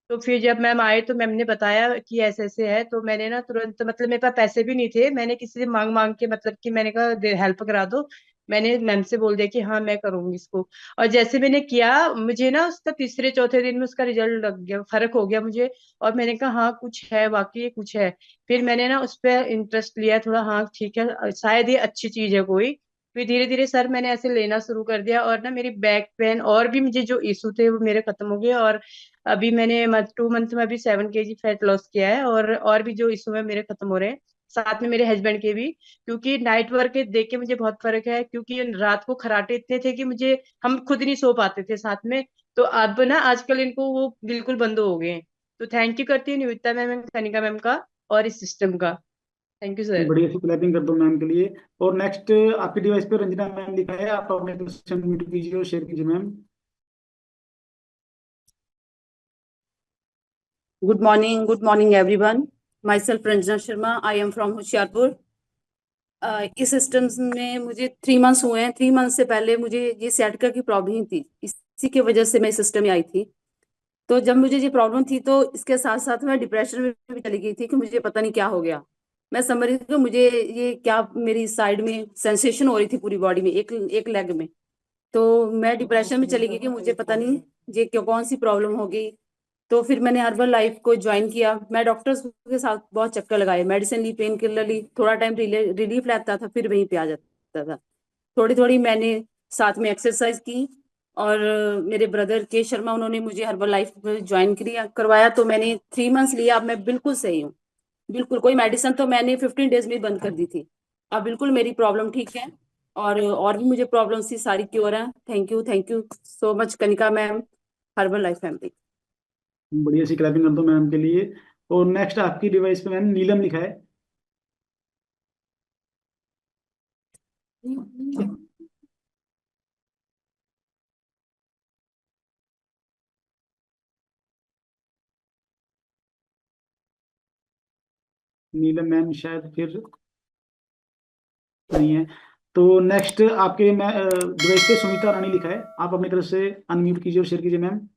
Speaker 7: तो फिर जब मैम आए तो मैम ने बताया कि ऐसे ऐसे है, तो मैंने ना तुरंत, मतलब मेरे पास पैसे भी नहीं थे, मैंने किसी से मांग मांग के, मतलब कि मैंने कहा हेल्प करा दो। मैंने मैम से बोल दिया कि हाँ मैं करूंगी इसको। और जैसे मैंने किया, मुझे ना उसका तीसरे चौथे दिन में उसका रिजल्ट लग गया, फर्क हो गया मुझे। और मैंने कहा हाँ कुछ है, वाकई कुछ है। फिर मैंने ना उस पर इंटरेस्ट लिया थोड़ा, हाँ ठीक है शायद ये अच्छी चीज है कोई। फिर धीरे धीरे सर मैंने ऐसे लेना शुरू कर दिया, और ना मेरी बैक पेन और भी मुझे जो इशू थे वो मेरे खत्म हो गए। और अभी मैंने 2 मंथ में अभी 7 kg फैट लॉस किया है, और भी जो इशू है मेरे खत्म हो रहे हैं, साथ में मेरे हस्बैंड के भी। क्योंकि नाइट वर्क देख के मुझे बहुत फर्क है, क्योंकि रात को खराटे इतने थे कि मुझे, हम खुद नहीं सो पाते थे साथ में। तो अब ना आजकल इनको वो बिल्कुल बंद हो गए हैं। तो थैंक यू करती हूँ निविता मैम, कनिका मैम का, और इस सिस्टम का। Thank you sir.
Speaker 4: बढ़िया सी क्लैपिंग कर दो मैम के लिए। और नेक्स्ट आपकी डिवाइस पे रंजना मैम लिखा है, आप अपने तरफ से अनम्यूट कीजिए और शेयर कीजिए ma'am.
Speaker 8: Good morning everyone. Myself Ranjana Sharma. I am from Hoshiarpur. इस सिस्टम्स में मुझे 3 मंथ्स हुए हैं। 3 मंथ से पहले मुझे ये sciatica की प्रॉब्लम थी, इसी की वजह से मैं इस सिस्टम में आई थी। तो जब मुझे ये प्रॉब्लम थी तो इसके साथ साथ मैं डिप्रेशन में भी चली गई थी कि मुझे पता नहीं क्या हो गया। मैं समझ रही थी कि मुझे ये क्या, मेरी साइड में सेंसेशन हो रही थी पूरी बॉडी में, एक एक लेग में। तो मैं डिप्रेशन में चली गई कि मुझे पता नहीं ये क्यों, कौन सी प्रॉब्लम हो गई। तो फिर मैंने हर्बल लाइफ को ज्वाइन किया। मैं डॉक्टर्स के साथ बहुत चक्कर लगाए, मेडिसिन ली, पेन किलर ली, थोड़ा टाइम रिलीफ लगता था, फिर वहीं पे आ जाता था। थोड़ी थोड़ी मैंने साथ में एक्सरसाइज की। और मेरे ब्रदर के शर्मा, उन्होंने मुझे हर्बल लाइफ ज्वाइन करवाया। तो मैंने 3 मंथ्स लिया, अब मैं बिल्कुल सही हूँ। बिल्कुल कोई मेडिसिन तो मैंने 15 डेज में बंद कर दी थी। अब बिल्कुल मेरी प्रॉब्लम ठीक है। और भी मुझे प्रॉब्लम थी, सारी क्योर है। Thank you so much Kanika ma'am, herbal life family.
Speaker 4: बढ़िया सी क्लैपिंग कर दो मैम के लिए। और नेक्स्ट आपकी डिवाइस पे मैम नीलम लिखा है। नीलम मैम शायद फिर नहीं है। तो नेक्स्ट आपके डिवाइस पे सुनीता रानी लिखा है, आप अपनी तरफ से अनम्यूट कीजिए और शेयर कीजिए ma'am.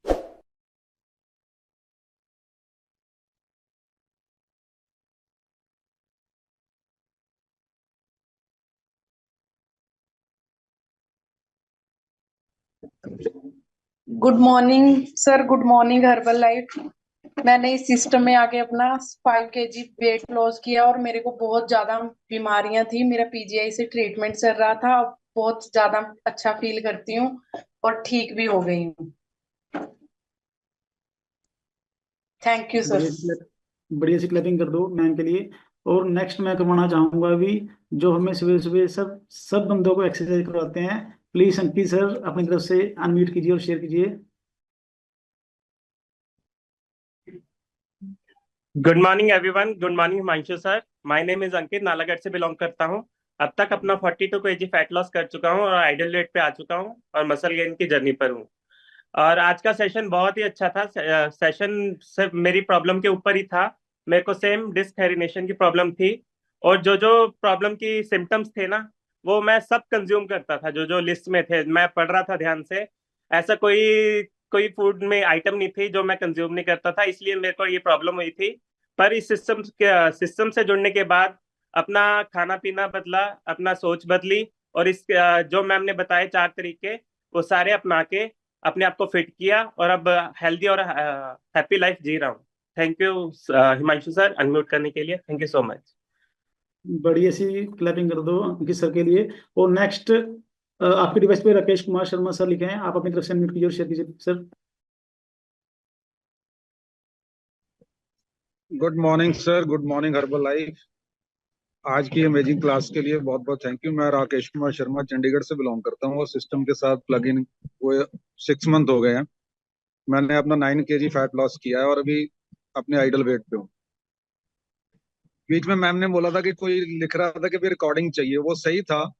Speaker 9: Good morning sir, good morning herbal life. मैंने इस सिस्टम में आके अपना 5 kg वेट लॉस किया और मेरे को बहुत ज्यादा बीमारियां थी। मेरा पीजीआई से ट्रीटमेंट चल रहा था, अब बहुत ज्यादा अच्छा फील करती हूँ और ठीक भी हो गई हूँ। Thank you sir.
Speaker 4: बढ़िया सी क्लैपिंग कर दो मैम के लिए। और नेक्स्ट मैं करवाना चाहूंगा अभी, जो हमें सुबह सुबह सब सब बंदों को एक्सरसाइज करवाते हैं। प्लीज अंकित सर अपनी तरफ से अनम्यूट कीजिए और शेयर कीजिए।
Speaker 10: Good morning everyone, good morning Himanshu sir. My name is Ankit, Nalagarh से बिलोंग करता हूं। अब तक अपना 42 kg फैट लॉस कर चुका हूं और आइडियल वेट पे आ चुका हूं और मसल गेन की जर्नी पर हूं। और आज का सेशन बहुत ही अच्छा था। सेशन सिर्फ मेरी प्रॉब्लम के ऊपर ही था। मेरे को सेम डिस्क हेरिनेशन की प्रॉब्लम थी, और जो जो प्रॉब्लम की सिम्टम्स थे ना, वो मैं सब कंज्यूम करता था। जो जो लिस्ट में थे मैं पढ़ रहा था ध्यान से। ऐसा कोई कोई फूड में आइटम नहीं थी जो मैं कंज्यूम नहीं करता था, इसलिए मेरे को ये प्रॉब्लम हुई थी। पर इस सिस्टम से जुड़ने के बाद अपना खाना पीना बदला, अपना सोच बदली, और इस जो मैम ने बताए 4 तरीके, वो सारे अपना के अपने आप को फिट किया, और अब हेल्दी और हैप्पी लाइफ जी रहा हूँ। Thank you Himanshu sir, unmute करने के लिए। Thank you so much.
Speaker 4: बढ़िया सी क्लैपिंग कर दो अंकित सर के लिए। और नेक्स्ट आपके डिवाइस पे राकेश कुमार शर्मा सर लिखे हैं, आप अपनी तरफ से अनम्यूट कीजिए और शेयर कीजिए sir.
Speaker 11: Good morning sir, good morning herbal life. आज की अमेजिंग क्लास के लिए बहुत बहुत थैंक यू। मैं राकेश कुमार शर्मा चंडीगढ़ से बिलोंग करता हूँ और सिस्टम के साथ प्लग इन हुए 6 मंथ हो गए हैं। मैंने अपना 9 kg फैट लॉस किया है और अभी अपने आइडल वेट पे हूँ। बीच में मैम ने बोला था कि कोई लिख रहा था कि भी रिकॉर्डिंग चाहिए, वो सही था।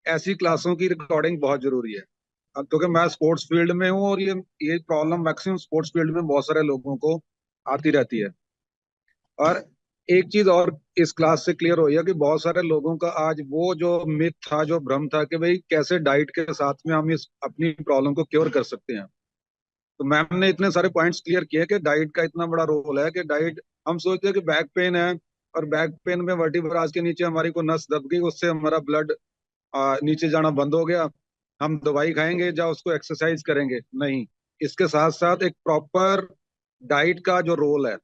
Speaker 11: ऐसी क्लासों की रिकॉर्डिंग बहुत जरूरी है। अब क्योंकि मैं स्पोर्ट्स फील्ड में हूँ और ये प्रॉब्लम मैक्सिमम स्पोर्ट्स फील्ड में बहुत सारे लोगों को आती रहती है। और एक चीज और इस क्लास से क्लियर हुई है कि बहुत सारे लोगों का आज वो जो मिथ था, जो भ्रम था कि भाई कैसे डाइट के साथ में हम इस अपनी प्रॉब्लम को क्योर कर सकते हैं। तो मैम ने इतने सारे पॉइंट्स क्लियर किए कि डाइट का इतना बड़ा रोल है कि डाइट, हम सोचते हैं कि बैक पेन है और बैक पेन में वर्टिब्रास के नीचे हमारी को नस दब गई, उससे हमारा ब्लड नीचे जाना बंद हो गया, हम दवाई खाएंगे या उसको एक्सरसाइज करेंगे। नहीं, इसके साथ साथ एक प्रॉपर डाइट का जो रोल है,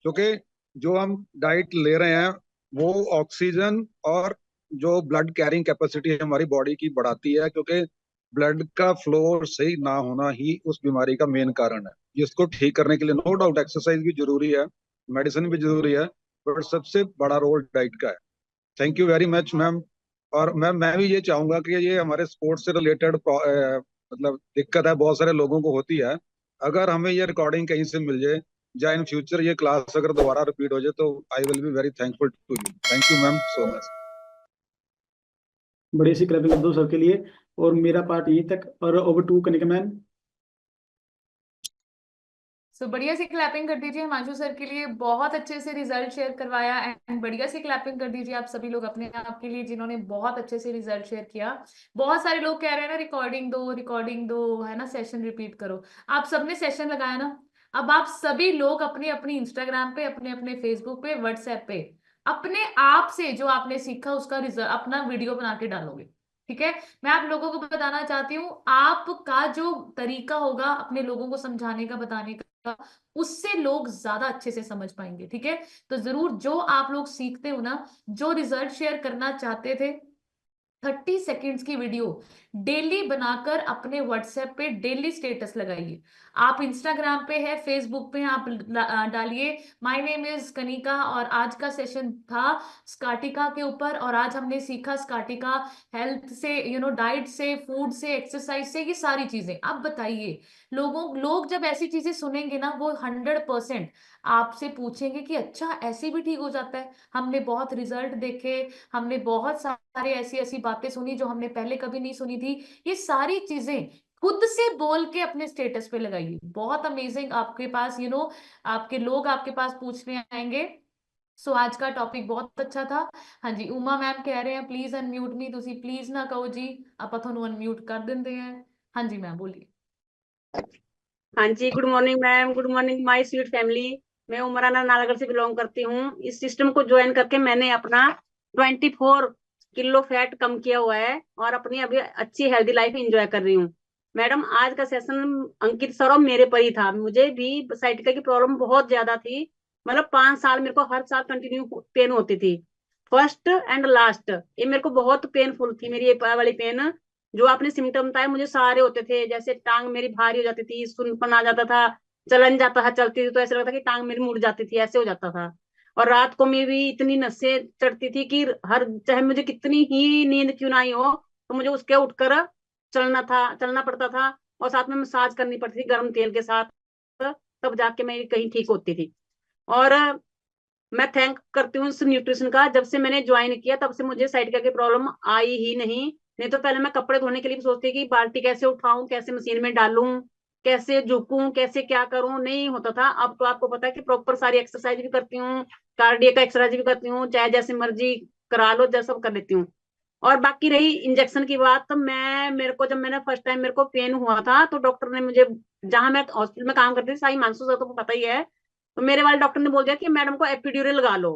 Speaker 11: क्योंकि जो हम डाइट ले रहे हैं वो ऑक्सीजन और जो ब्लड कैरिंग कैपेसिटी हमारी बॉडी की बढ़ाती है, क्योंकि ब्लड का फ्लो सही ना होना ही उस बीमारी का मेन कारण है। जिसको ठीक करने के लिए नो डाउट एक्सरसाइज भी जरूरी है, मेडिसिन भी जरूरी है, बट सबसे बड़ा रोल डाइट का है। Thank you very much ma'am. और मैम मैं भी ये चाहूंगा कि ये हमारे स्पोर्ट्स से रिलेटेड मतलब दिक्कत है, बहुत सारे लोगों को होती है। अगर हमें ये रिकॉर्डिंग कहीं से मिल जाए या इन फ्यूचर ये क्लास अगर दोबारा रिपीट हो जाए तो I will be very thankful to you. Thank you ma'am so much.
Speaker 4: बढ़िया सी क्लैपिंग कर दो सर के लिए। और मेरा पार्ट यहीं तक, और ओवर टू कनिका मैम।
Speaker 1: सो बढ़िया सी क्लैपिंग कर दीजिए हिमांशु सर के लिए, बहुत अच्छे से रिजल्ट शेयर करवाया। एंड बढ़िया सी क्लैपिंग कर दीजिए आप सभी लोग अपने आप के लिए जिन्होंने बहुत अच्छे से रिजल्ट शेयर किया। बहुत सारे लोग कह रहे हैं ना रिकॉर्डिंग दो, है ना, सेशन रिपीट करो। आप सबने सेशन लगाया ना, अब आप सभी लोग अपने अपने इंस्टाग्राम पे, अपने अपने फेसबुक पे, व्हाट्सएप पे अपने आप से जो आपने सीखा उसका रिजल्ट अपना वीडियो बना के डालोगे। ठीक है, मैं आप लोगों को बताना चाहती हूँ, आपका जो तरीका होगा अपने लोगों को समझाने का, बताने का, उससे लोग ज्यादा अच्छे से समझ पाएंगे। ठीक है, तो जरूर जो आप लोग सीखते हो ना, जो रिजल्ट शेयर करना चाहते थे, 30 सेकेंड्स की वीडियो डेली बनाकर अपने व्हाट्सएप पे डेली स्टेटस लगाइए। आप इंस्टाग्राम पे है, फेसबुक पे आप डालिए माय नेम इज कनिका, और आज का सेशन था स्काटिका के ऊपर, और आज हमने सीखा स्काटिका हेल्थ से, डाइट से, फूड से, एक्सरसाइज से, ये सारी चीजें। अब बताइए, लोग जब ऐसी चीजें सुनेंगे ना, वो 100% आपसे पूछेंगे कि अच्छा ऐसे भी ठीक हो जाता है। हमने बहुत रिजल्ट देखे, हमने बहुत सारे ऐसी ऐसी बातें सुनी जो हमने पहले कभी नहीं सुनी थी। ये सारी चीजें खुद से बोल के अपने स्टेटस पे लगाइए। बहुत अमेजिंग आपके पास आपके लोग आपके पास पूछने आएंगे। सो आज का टॉपिक बहुत अच्छा था। हाँ जी, उमा मैम कह रहे हैं प्लीज अनम्यूट मी, तुसी प्लीज ना कहो जी, ਆਪਾਂ ਤੁਹਾਨੂੰ अनम्यूट कर देंगे हैं। हाँ जी मैम बोलिए।
Speaker 8: हाँ जी, good morning ma'am, good morning my sweet family. मैं उमराना नालागढ़ से बिलोंग करती हूँ। इस सिस्टम को ज्वाइन करके मैंने अपना 24 किलो फैट कम किया हुआ है और अपनी अभी अच्छी हेल्दी लाइफ एंजॉय कर रही हूँ। मैडम आज का सेशन अंकित सर और मेरे पर ही था। मुझे भी साइटिका की प्रॉब्लम बहुत ज्यादा थी, मतलब 5 साल मेरे को हर साल कंटिन्यू पेन होती थी। फर्स्ट एंड लास्ट ये मेरे को बहुत पेनफुल थी, मेरी ये वाली पेन। जो आपने सिम्टम बताए मुझे सारे होते थे, जैसे टांग मेरी भारी हो जाती थी, सुनपन आ जाता था, चलन जाता था, चलती थी तो ऐसा लगता था कि टांग मेरी मुड़ जाती थी, ऐसे हो जाता था। और रात को मेरी इतनी नसें चढ़ती थी कि हर चाहे मुझे कितनी ही नींद क्यों ना आई हो तो मुझे उसके उठकर चलना पड़ता था, और साथ में मसाज करनी पड़ती थी गर्म तेल के साथ, तब जाके मैं कहीं ठीक होती थी। और मैं थैंक करती हूँ इस न्यूट्रिशन का। जब से मैंने ज्वाइन किया तब से मुझे साइटिका की प्रॉब्लम आई ही नहीं तो पहले मैं कपड़े धोने के लिए भी सोचती कि बाल्टी कैसे उठाऊं, कैसे मशीन में डालूं, कैसे झुकूं, कैसे क्या करूं, नहीं होता था। अब तो आपको पता है कि प्रॉपर सारी एक्सरसाइज भी करती हूँ, कार्डियो का एक्सरसाइज भी करती हूँ, चाहे जैसे मर्जी करा लो, जैसा सब कर लेती हूँ। और बाकी रही इंजेक्शन की बात, तो जब मैंने फर्स्ट टाइम मेरे को पेन हुआ था, तो डॉक्टर ने मुझे, जहां मैं हॉस्पिटल में काम करती थी, साई मानसू सर तो पता ही है, तो मेरे वाले डॉक्टर ने बोल दिया कि मैडम को एपिड्यूरल लगा लो।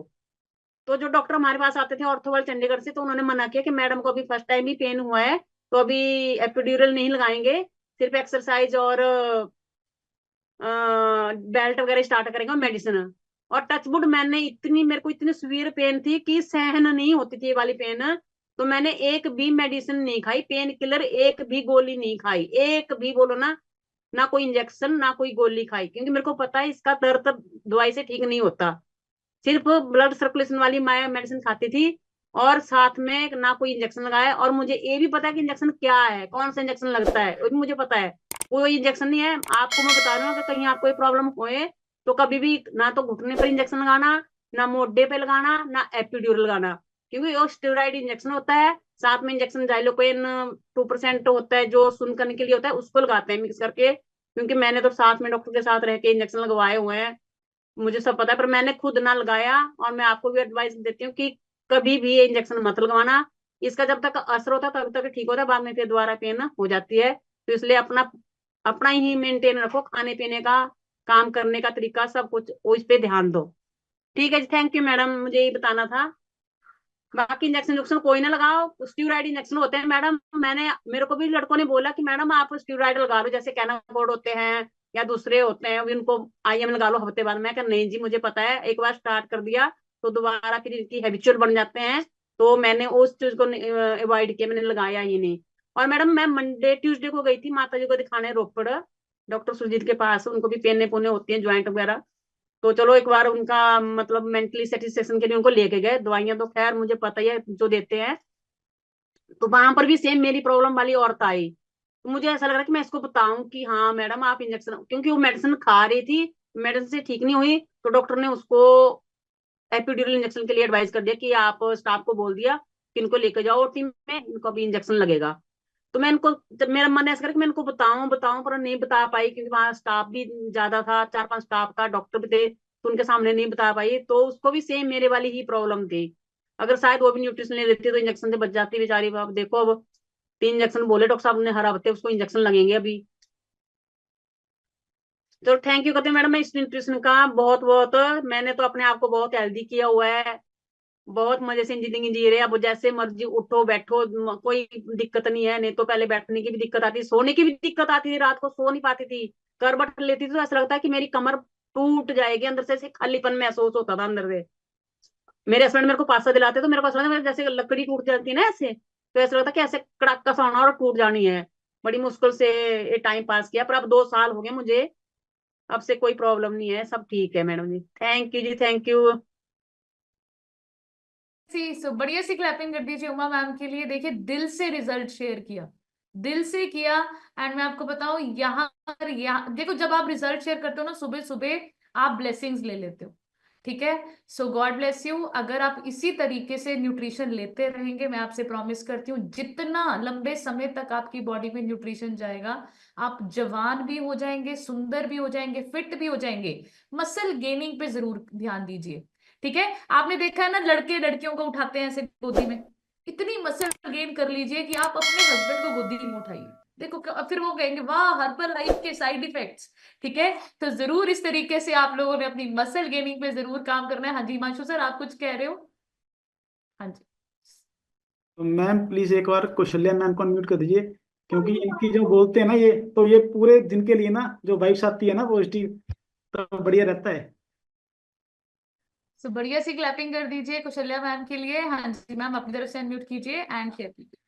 Speaker 8: तो जो डॉक्टर हमारे पास आते थे ऑर्थो वाले चंडीगढ़ से, तो उन्होंने मना किया कि मैडम को अभी फर्स्ट टाइम ही पेन हुआ है, तो अभी एपिड्यूरल नहीं लगाएंगे, सिर्फ एक्सरसाइज और बेल्ट वगैरह स्टार्ट करेंगे, मेडिसिन। और टचवुड मेरे को इतनी सीवियर पेन थी कि सहन नहीं होती थी ये वाली पेन, तो मैंने एक भी मेडिसिन नहीं खाई, पेन किलर एक भी गोली नहीं खाई, एक भी बोलो ना कोई इंजेक्शन ना कोई गोली खाई, क्योंकि मेरे को पता है इसका दर्द दवाई से ठीक नहीं होता। सिर्फ ब्लड सर्कुलेशन वाली मैं मेडिसिन खाती थी, और साथ में ना कोई इंजेक्शन लगाया। और मुझे ये भी पता है कि इंजेक्शन क्या है, कौन सा इंजेक्शन लगता है, वो भी मुझे पता है। कोई इंजेक्शन नहीं है, आपको मैं बता रही हूँ कि कहीं आपको कोई प्रॉब्लम होए तो कभी भी ना तो घुटने पर इंजेक्शन लगाना, ना मोढे पे लगाना, ना एपिड्यूरल लगाना, क्योंकि वो स्टेरॉइड इंजेक्शन होता है। साथ में इंजेक्शन जाइलोपेन 2% होता है जो सुन करने के लिए होता है, उसको लगाते हैं मिक्स करके, क्योंकि मैंने तो साथ में डॉक्टर के साथ रह के इंजेक्शन लगवाए हुए हैं, मुझे सब पता है, पर मैंने खुद ना लगाया। और मैं आपको भी एडवाइस देती हूँ कि कभी भी ये इंजेक्शन मत लगवाना, इसका जब तक असर होता है तब तक ठीक होता है, बाद में फिर दोबारा पेन हो जाती है। तो इसलिए अपना अपना ही मेंटेन रखो, खाने पीने का, काम करने का तरीका, सब कुछ उस पे ध्यान दो। ठीक है जी, थैंक यू मैडम, मुझे यही बताना था। बाकी इंजेक्शन कोई ना लगाओ, स्टीरॉइड इंजेक्शन होते हैं मैडम। मेरे को भी लड़कों ने बोला कि मैडम आप स्टीरॉइड लगा लो, जैसे कैनाकोड होते हैं या दूसरे होते हैं, उनको IM लगा लो हफ्ते बाद। मैं कहा नहीं जी, मुझे पता है, एक बार स्टार्ट कर दिया तो दोबारा फिर इनकी हैबिचुअल बन जाते हैं, तो मैंने उस चीज को अवॉइड किया, मैंने लगाया ही नहीं। और मैडम मैं मंडे ट्यूसडे को गई थी माता जी को दिखाने रोपड़, डॉक्टर सुरजीत के पास, उनको भी पेने पुने होती हैं ज्वाइंट वगैरह, तो चलो एक बार उनका मतलब मेंटली सेटिस्फेक्शन के लिए उनको लेके गए। दवाइयां तो खैर मुझे पता ही है जो देते हैं, तो वहां पर भी सेम मेरी प्रॉब्लम वाली औरत आई, तो मुझे ऐसा लग रहा कि मैं इसको बताऊं कि हाँ मैडम आप इंजेक्शन, क्योंकि वो मेडिसिन खा रही थी, मेडिसिन से ठीक नहीं हुई, तो डॉक्टर ने उसको एपिड्यूरल इंजेक्शन के लिए एडवाइस कर दिया कि आप स्टाफ को बोल दिया कि इनको लेके जाओ टीम में, इनको अभी इंजेक्शन लगेगा। तो मैं इनको, जब मेरा मन ऐसा कर कि मैं इनको बताऊं बताऊं, पर नहीं बता पाई, क्योंकि वहां स्टाफ भी ज्यादा था, 4-5 स्टाफ था, डॉक्टर भी थे, तो उनके सामने नहीं बता पाई। तो उसको भी सेम मेरे वाली ही प्रॉब्लम थी, अगर शायद वो भी न्यूट्रिशन ले लेती तो इंजेक्शन से बच जाती बेचारी। अब देखो, अब 3 इंजेक्शन बोले डॉक्टर साहब ने, हर हफ्ते उसको इंजेक्शन लगेंगे अभी। तो थैंक यू करते हैं मैडम, मैं इस न्यूट्रिशन का बहुत बहुत, मैंने तो अपने आप को बहुत हेल्दी किया हुआ है, बहुत मजे से जिंदगी जी रहे। अब जैसे मर्जी उठो बैठो, कोई दिक्कत नहीं है। नहीं तो पहले बैठने की भी दिक्कत आती, सोने की भी दिक्कत आती थी, रात को सो नहीं पाती थी, करवट लेती थी तो ऐसा लगता है कि मेरी कमर टूट जाएगी, अंदर से खालीपन महसूस होता था अंदर से। मेरे हस्बैंड मेरे को पासा दिलाते तो मेरे को ऐसा लगता है जैसे लकड़ी टूट जाती है ना ऐसे, तो ऐसा लगता कि ऐसे कड़ाका सा होना और टूट जानी है। बड़ी मुश्किल से ये टाइम पास किया, पर अब 2 साल हो गए मुझे, अब से कोई प्रॉब्लम नहीं है, सब ठीक है मैडम जी। थैंक यू जी, थैंक यू।
Speaker 1: बढ़िया सी क्लैपिंग कर दीजिए उमा मैम के लिए। देखिए दिल से रिजल्ट शेयर किया, दिल से किया। एंड मैं आपको बताऊं, यहाँ देखो, जब आप रिजल्ट शेयर करते हो ना सुबह सुबह, आप ब्लेसिंग्स ले लेते हो। ठीक है, सो गॉड ब्लेस यू। अगर आप इसी तरीके से न्यूट्रिशन लेते रहेंगे, मैं आपसे प्रॉमिस करती हूँ, जितना लंबे समय तक आपकी बॉडी में न्यूट्रिशन जाएगा, आप जवान भी हो जाएंगे, सुंदर भी हो जाएंगे, फिट भी हो जाएंगे। मसल गेनिंग पे जरूर ध्यान दीजिए। ठीक है, आपने देखा है ना, लड़के लड़कियों को उठाते हैं ऐसे गोदी में, इतनी मसल गेन कर लीजिए कि आप अपने हस्बैंड को गोदी में उठाइए। देखो फिर वो कहेंगे वाह हर्बल लाइफ के साइड इफेक्ट्स। ठीक है, तो जरूर इस तरीके से आप लोगों ने अपनी मसल गेनिंग पे जरूर काम करना है। हाँ जी हिमांशु सर, आप कुछ कह रहे हो? हाँ जी।
Speaker 4: तो मैम प्लीज एक बार कौशल्या मैम को अनम्यूट कर दीजिए, क्योंकि इनकी जो बोलते हैं ना ये, तो ये पूरे दिन के लिए ना जो वाइब्स आती है ना पॉजिटिव, तो बढ़िया रहता है।
Speaker 1: सो बढ़िया सी क्लैपिंग कर दीजिए कौशल्या मैम के लिए। हाँ जी मैम, अपनी तरफ से अनम्यूट कीजिए एंड शेयर कीजिए।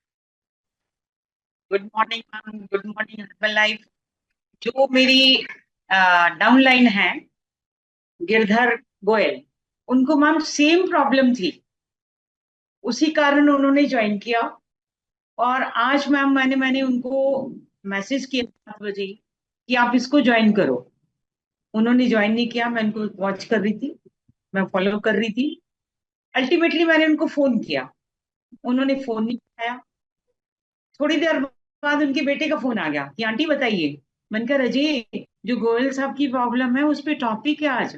Speaker 12: Good morning ma'am, good morning herbal life. जो मेरी डाउनलाइन है गिरधर गोयल, उनको मैम सेम प्रॉब्लम थी, उसी कारण उन्होंने ज्वाइन किया। और आज मैम मैंने उनको मैसेज किया 7 बजे कि आप इसको ज्वाइन करो। उन्होंने ज्वाइन नहीं किया, मैं उनको वॉच कर रही थी, मैं फॉलो कर रही थी। अल्टीमेटली मैंने उनको फोन किया, उन्होंने फोन नहीं उठाया। थोड़ी देर बाद उनके बेटे का फोन आ गया कि आंटी बताइए। मैंने कहा रजी, जो गोयल साहब की प्रॉब्लम है उस पर टॉपिक है आज,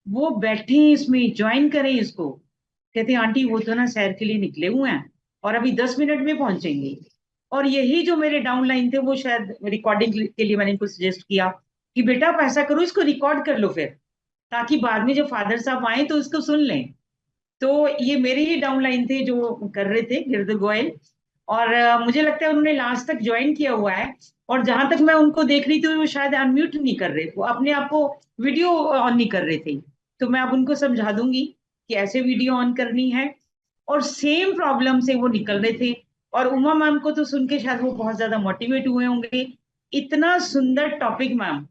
Speaker 12: वो बैठे हैं इसमें, ज्वाइन करें इसको। कहते आंटी वो तो ना सैर के लिए निकले हुए हैं, और अभी 10 मिनट में पहुंचेंगे। और यही जो मेरे डाउनलाइन थे वो शायद रिकॉर्डिंग के लिए मैंने इनको सजेस्ट किया कि बेटा आप ऐसा करो, इसको रिकॉर्ड कर लो फिर, ताकि बाद में जब फादर साहब आए तो इसको सुन लें। तो ये मेरे ही डाउनलाइन थे जो कर रहे थे, गिरधर गोयल। और मुझे लगता है उन्होंने लास्ट तक ज्वाइन किया हुआ है। और जहां तक मैं उनको देख रही थी वो शायद अनम्यूट नहीं कर रहे थे, वो अपने आप को वीडियो ऑन नहीं कर रहे थे। तो मैं अब उनको समझा दूंगी कि ऐसे वीडियो ऑन करनी है। और सेम प्रॉब्लम से वो निकल रहे थे। और उमा मैम को तो सुन के शायद वो बहुत ज्यादा मोटिवेट हुए होंगे। इतना सुंदर टॉपिक मैम।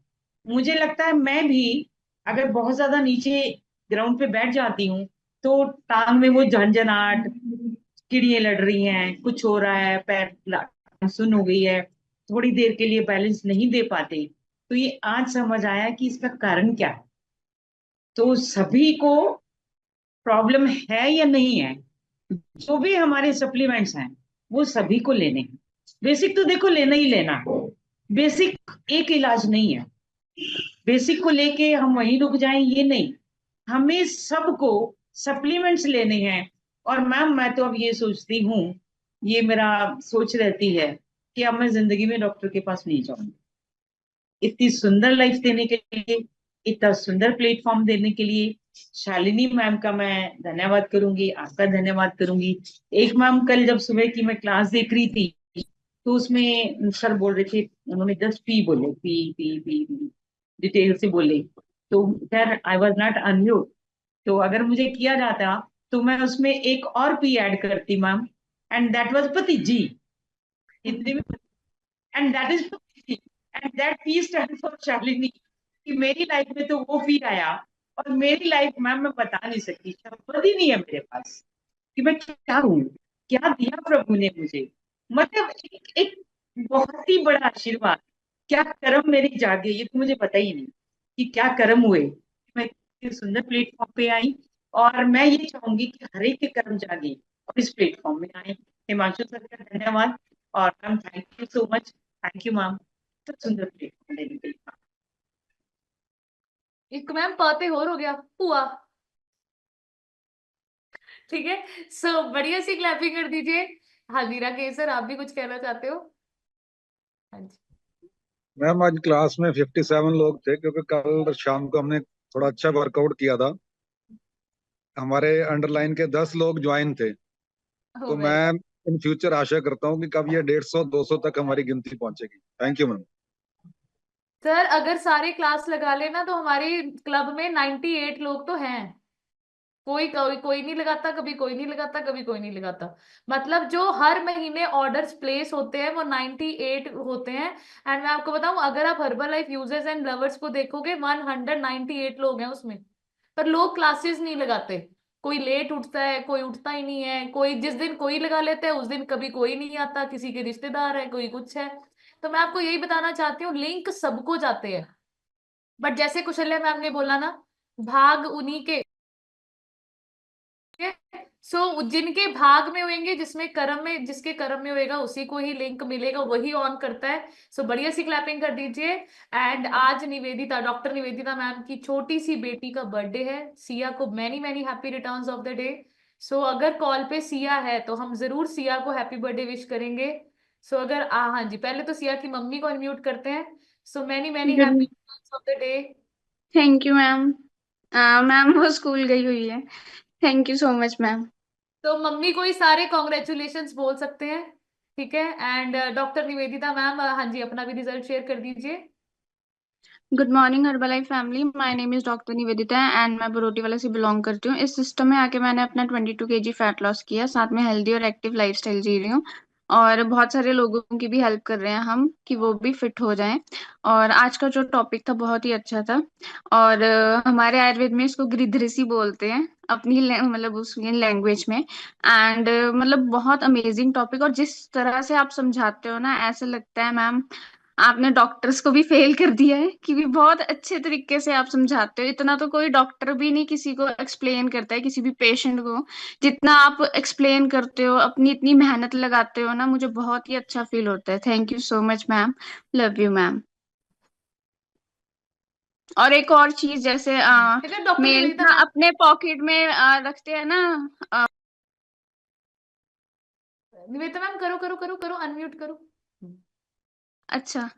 Speaker 12: मुझे लगता है मैं भी अगर बहुत ज्यादा नीचे ग्राउंड पे बैठ जाती हूँ तो टांग में वो झंझनाहट, चिड़ियां लड़ रही हैं, कुछ हो रहा है, पैर सुन हो गई है, थोड़ी देर के लिए बैलेंस नहीं दे पाते। तो ये आज समझ आया कि इसका कारण क्या है। तो सभी को प्रॉब्लम है या नहीं है, जो भी हमारे सप्लीमेंट्स हैं वो सभी को लेने हैं। बेसिक तो देखो लेना ही लेना है। बेसिक एक इलाज नहीं है, बेसिक को लेके हम वहीं रुक जाएं ये नहीं, हमें सबको सप्लीमेंट्स लेने हैं। और मैम मैं तो अब ये सोचती हूँ, ये मेरा सोच रहती है कि अब मैं जिंदगी में डॉक्टर के पास नहीं जाऊंगी। इतनी सुंदर लाइफ देने के लिए, इतना सुंदर प्लेटफॉर्म देने के लिए शालिनी मैम का मैं धन्यवाद करूंगी, आपका धन्यवाद करूंगी। एक मैम कल जब सुबह की मैं क्लास देख रही थी तो उसमें सर बोल रहे थे, उन्होंने 10 पी बोले, P P P P detail से बोले। तो खैर आई वॉज नॉट अनम्यूट, तो अगर मुझे किया जाता तो मैं उसमें एक और पी ऐड करती मैम, एंड दैट वाज पति जी। हिंदी में एंड दैट इज पति जी, and that P stand for Shalini. कि मेरी लाइफ में तो वो पी आया। और मेरी लाइफ मैम मैं बता नहीं सकती, शब्द ही नहीं है मेरे पास कि मैं क्या हूँ, क्या दिया प्रभु ने मुझे। मतलब एक बहुत ही बड़ा आशीर्वाद। क्या कर्म मेरे जागे, ये तो मुझे पता ही नहीं कि क्या कर्म हुए, मैं इतने सुंदर प्लेटफॉर्म पे आई। और मैं ये चाहूंगी कि हर एक के कर्म जागे और इस प्लेटफॉर्म में आए। हिमांशु सर का धन्यवाद। और ma'am thank you so much, thank you ma'am, इतना सुंदर प्लेटफॉर्म देने के लिए।
Speaker 1: एक मैम पाते और हो गया हुआ। ठीक है, सो बढ़िया सी क्लैपिंग कर दीजिए। हाँ मीरा के सर आप भी कुछ कहना चाहते हो? हाँ जी।
Speaker 11: मैम आज क्लास में 57 लोग थे, क्योंकि कल शाम को हमने थोड़ा अच्छा वर्कआउट किया था। हमारे अंडरलाइन के 10 लोग ज्वाइन थे।
Speaker 1: हो
Speaker 11: तो
Speaker 1: गए।
Speaker 11: मैं इन फ्यूचर आशा करता हूँ कि कब ये 150-200 तक हमारी गिनती पहुंचेगी। Thank you ma'am.
Speaker 1: सर अगर सारे क्लास लगा लेना तो हमारे क्लब में 98 लोग तो हैं। कोई कोई कोई नहीं लगाता, कभी कोई नहीं लगाता, कभी कोई नहीं लगाता। मतलब जो हर महीने ऑर्डर्स प्लेस होते हैं वो 98 होते हैं। एंड मैं आपको बताऊं, अगर आप herbal life users and lovers को देखोगे 198 लोग हैं उसमें। पर लोग क्लासेस नहीं लगाते। कोई लेट उठता है, कोई उठता ही नहीं है, कोई जिस दिन कोई लगा लेता है उस दिन कभी कोई नहीं आता, किसी के रिश्तेदार है, कोई कुछ है। तो मैं आपको यही बताना चाहती हूँ, लिंक सबको जाते हैं। बट जैसे कुशल्या मैम ने बोला ना, भाग उन्हीं के। सो जिनके भाग में होंगे, जिसमें कर्म में, जिसके कर्म में होएगा उसी को ही लिंक मिलेगा, वही ऑन करता है। सो बढ़िया सी क्लैपिंग कर दीजिए। एंड आज निवेदिता, डॉक्टर निवेदिता मैम की छोटी सी बेटी का बर्थडे है। सिया को many many happy returns of the day. So अगर कॉल पे सिया है तो हम जरूर सिया को हैप्पी बर्थडे विश करेंगे। सो अगर हाँ जी, पहले तो सिया की मम्मी को अनम्यूट करते हैं। So many many
Speaker 13: good,
Speaker 1: happy returns of the day.
Speaker 13: Thank you ma'am. Ma'am वो स्कूल गई हुई है। Thank you so much ma'am.
Speaker 1: तो मम्मी को ही सारे कॉन्ग्रेचुलेशंस बोल सकते हैं। ठीक है। एंड डॉक्टर निवेदिता मैम, हाँ जी, अपना भी रिजल्ट शेयर कर दीजिए।
Speaker 13: Good morning Herbalife family, my name is doctor Nivedita and मैं बरोटी वाला से बिलोंग करती हूँ। इस सिस्टम में आके मैंने अपना 22 kg फैट लॉस किया, साथ में हेल्दी और एक्टिव लाइफस्टाइल जी रही हूँ। और बहुत सारे लोगों की भी हेल्प कर रहे हैं हम कि वो भी फिट हो जाएं। और आज का जो टॉपिक था बहुत ही अच्छा था। और हमारे आयुर्वेद में इसको गिरिधृषि बोलते हैं अपनी मतलब उस लैंग्वेज में। एंड मतलब बहुत अमेजिंग टॉपिक, और जिस तरह से आप समझाते हो ना, ऐसे लगता है मैम आपने डॉक्टर्स को भी फेल कर दिया है कि भी बहुत अच्छे तरीके से आप समझाते हो। इतना तो कोई डॉक्टर भी नहीं किसी को एक्सप्लेन करता है, किसी भी पेशेंट को जितना आप एक्सप्लेन करते हो, अपनी इतनी मेहनत लगाते हो ना, मुझे बहुत ही अच्छा फील होता है। Thank you so much ma'am, love you ma'am. और एक और चीज, जैसे
Speaker 1: देखिए डॉक्टर
Speaker 13: मेन
Speaker 1: निवेदिता
Speaker 13: ना
Speaker 1: मैम,
Speaker 13: अपने पॉकेट में रखते हैं ना
Speaker 1: निवेदिता मैम करो करो करो करो, अनम्यूट करो।
Speaker 13: अच्छा,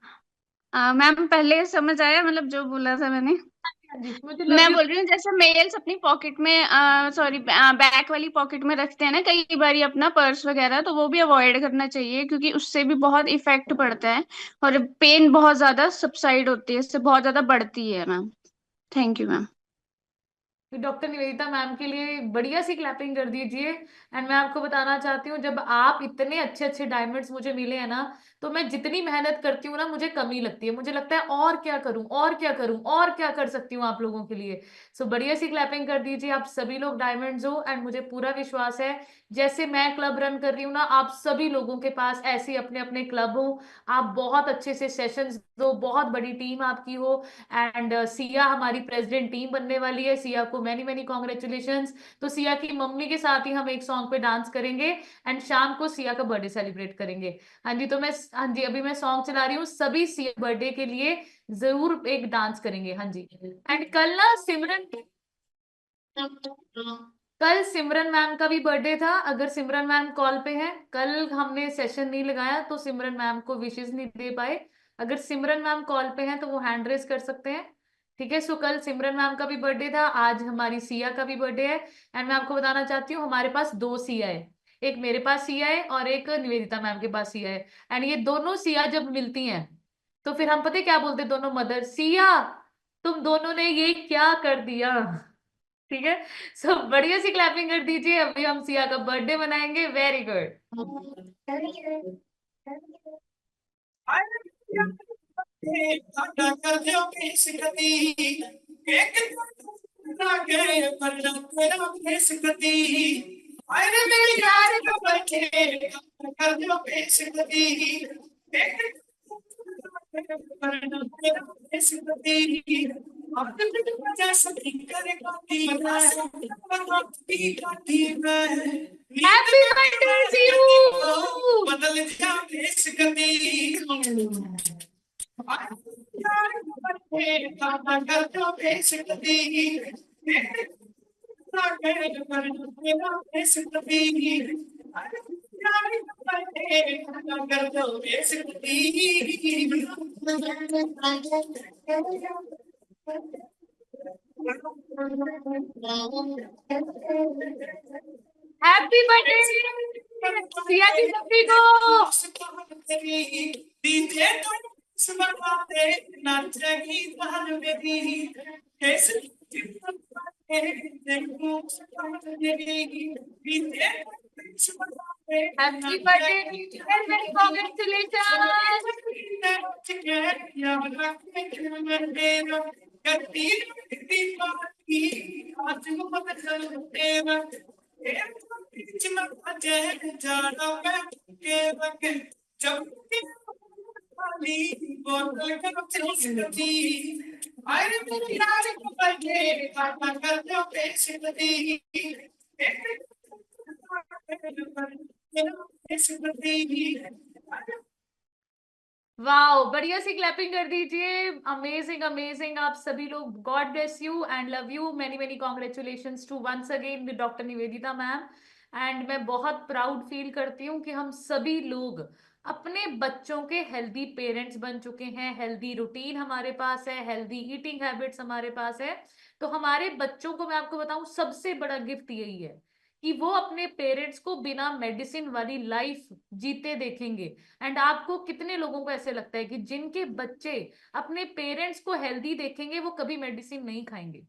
Speaker 13: मैम पहले समझ आया, मतलब जो बोला था मैंने।
Speaker 1: हाँ जी, मुझे
Speaker 13: मैं
Speaker 1: लव यू।
Speaker 13: बोल रही हूँ जैसे मेल्स अपनी पॉकेट में, सॉरी बैक वाली पॉकेट में रखते हैं ना कई बार अपना पर्स वगैरह, तो वो भी अवॉइड करना चाहिए क्योंकि उससे भी बहुत इफेक्ट पड़ता है और पेन बहुत ज्यादा सबसाइड होती है, इससे बहुत ज्यादा बढ़ती है ma'am. Thank you ma'am.
Speaker 1: Doctor Nivedita ma'am के लिए बढ़िया सी क्लैपिंग कर दीजिए। एंड मैं आपको बताना चाहती हूँ, जब आप इतने अच्छे अच्छे डायमंड्स मुझे मिले हैं ना, तो मैं जितनी मेहनत करती हूँ ना मुझे कमी लगती है, मुझे लगता है और क्या करूं और क्या करूं और क्या कर सकती हूँ आप लोगों के लिए। सो बढ़िया सी क्लैपिंग कर दीजिए। आप सभी लोग डायमंड्स हो एंड मुझे पूरा विश्वास है जैसे मैं क्लब रन कर रही हूँ ना, आप सभी लोगों के पास ऐसे अपने अपने क्लब हो। आप बहुत अच्छे से सेशंस दो, बहुत बड़ी टीम आपकी हो। एंड सिया हमारी प्रेसिडेंट टीम बनने वाली है, सिया को मैनी मैनी कॉन्ग्रेचुलेशंस। तो सिया की मम्मी के साथ ही हम एक सॉन्ग पे डांस करेंगे एंड शाम को सिया का बर्थडे सेलिब्रेट करेंगे। हाँ जी, तो मैं, हाँ जी अभी मैं सॉन्ग चला रही हूँ, सभी सिया बर्थडे के लिए जरूर एक डांस करेंगे। हाँ जी। एंड कल ना सिमरन, कल सिमरन मैम का भी बर्थडे था। अगर सिमरन मैम कॉल पे हैं, कल हमने सेशन नहीं लगाया तो सिमरन मैम को विशेष नहीं दे पाए। अगर सिमरन मैम कॉल पे हैं तो वो हैंड रेस कर सकते हैं। ठीक है, सो कल सिमरन मैम का भी बर्थडे था, आज हमारी सिया का भी बर्थडे है। एंड मैं आपको बताना चाहती हूँ हमारे पास दो सिया है, एक मेरे पास सिया है और एक निवेदिता मैम के पास सिया है। एंड ये दोनों सिया जब मिलती हैं तो फिर हम पता है क्या बोलते हैं, दोनों मदर, सिया तुम दोनों ने ये क्या कर दिया। ठीक है, सो बढ़िया सी क्लैपिंग कर दीजिए। अभी हम सिया का बर्थडे मनाएंगे। Very good. अरे मेरे यार को बच्चे कर दो पेश कदी, हैप्पी बर्थडे टू यू। बदल जा पेश कदी, हैप्पी बर्थडे सिया की सभी को। Happy birthday and many wow, बढ़िया सी क्लैपिंग कर दीजिए। अमेजिंग अमेजिंग, आप सभी लोग, God bless you and love you, many many congratulations to once again doctor Nivedita ma'am. And मैं बहुत प्राउड फील करती हूँ कि हम सभी लोग अपने बच्चों के हेल्दी पेरेंट्स बन चुके हैं। हेल्दी रूटीन हमारे पास है, हेल्दी ईटिंग हैबिट्स हमारे पास है। तो हमारे बच्चों को मैं आपको बताऊं सबसे बड़ा गिफ्ट यही है कि वो अपने पेरेंट्स को बिना मेडिसिन वाली लाइफ जीते देखेंगे। एंड आपको कितने लोगों को ऐसे लगता है कि जिनके बच्चे अपने पेरेंट्स को हेल्दी देखेंगे वो कभी मेडिसिन नहीं खाएंगे?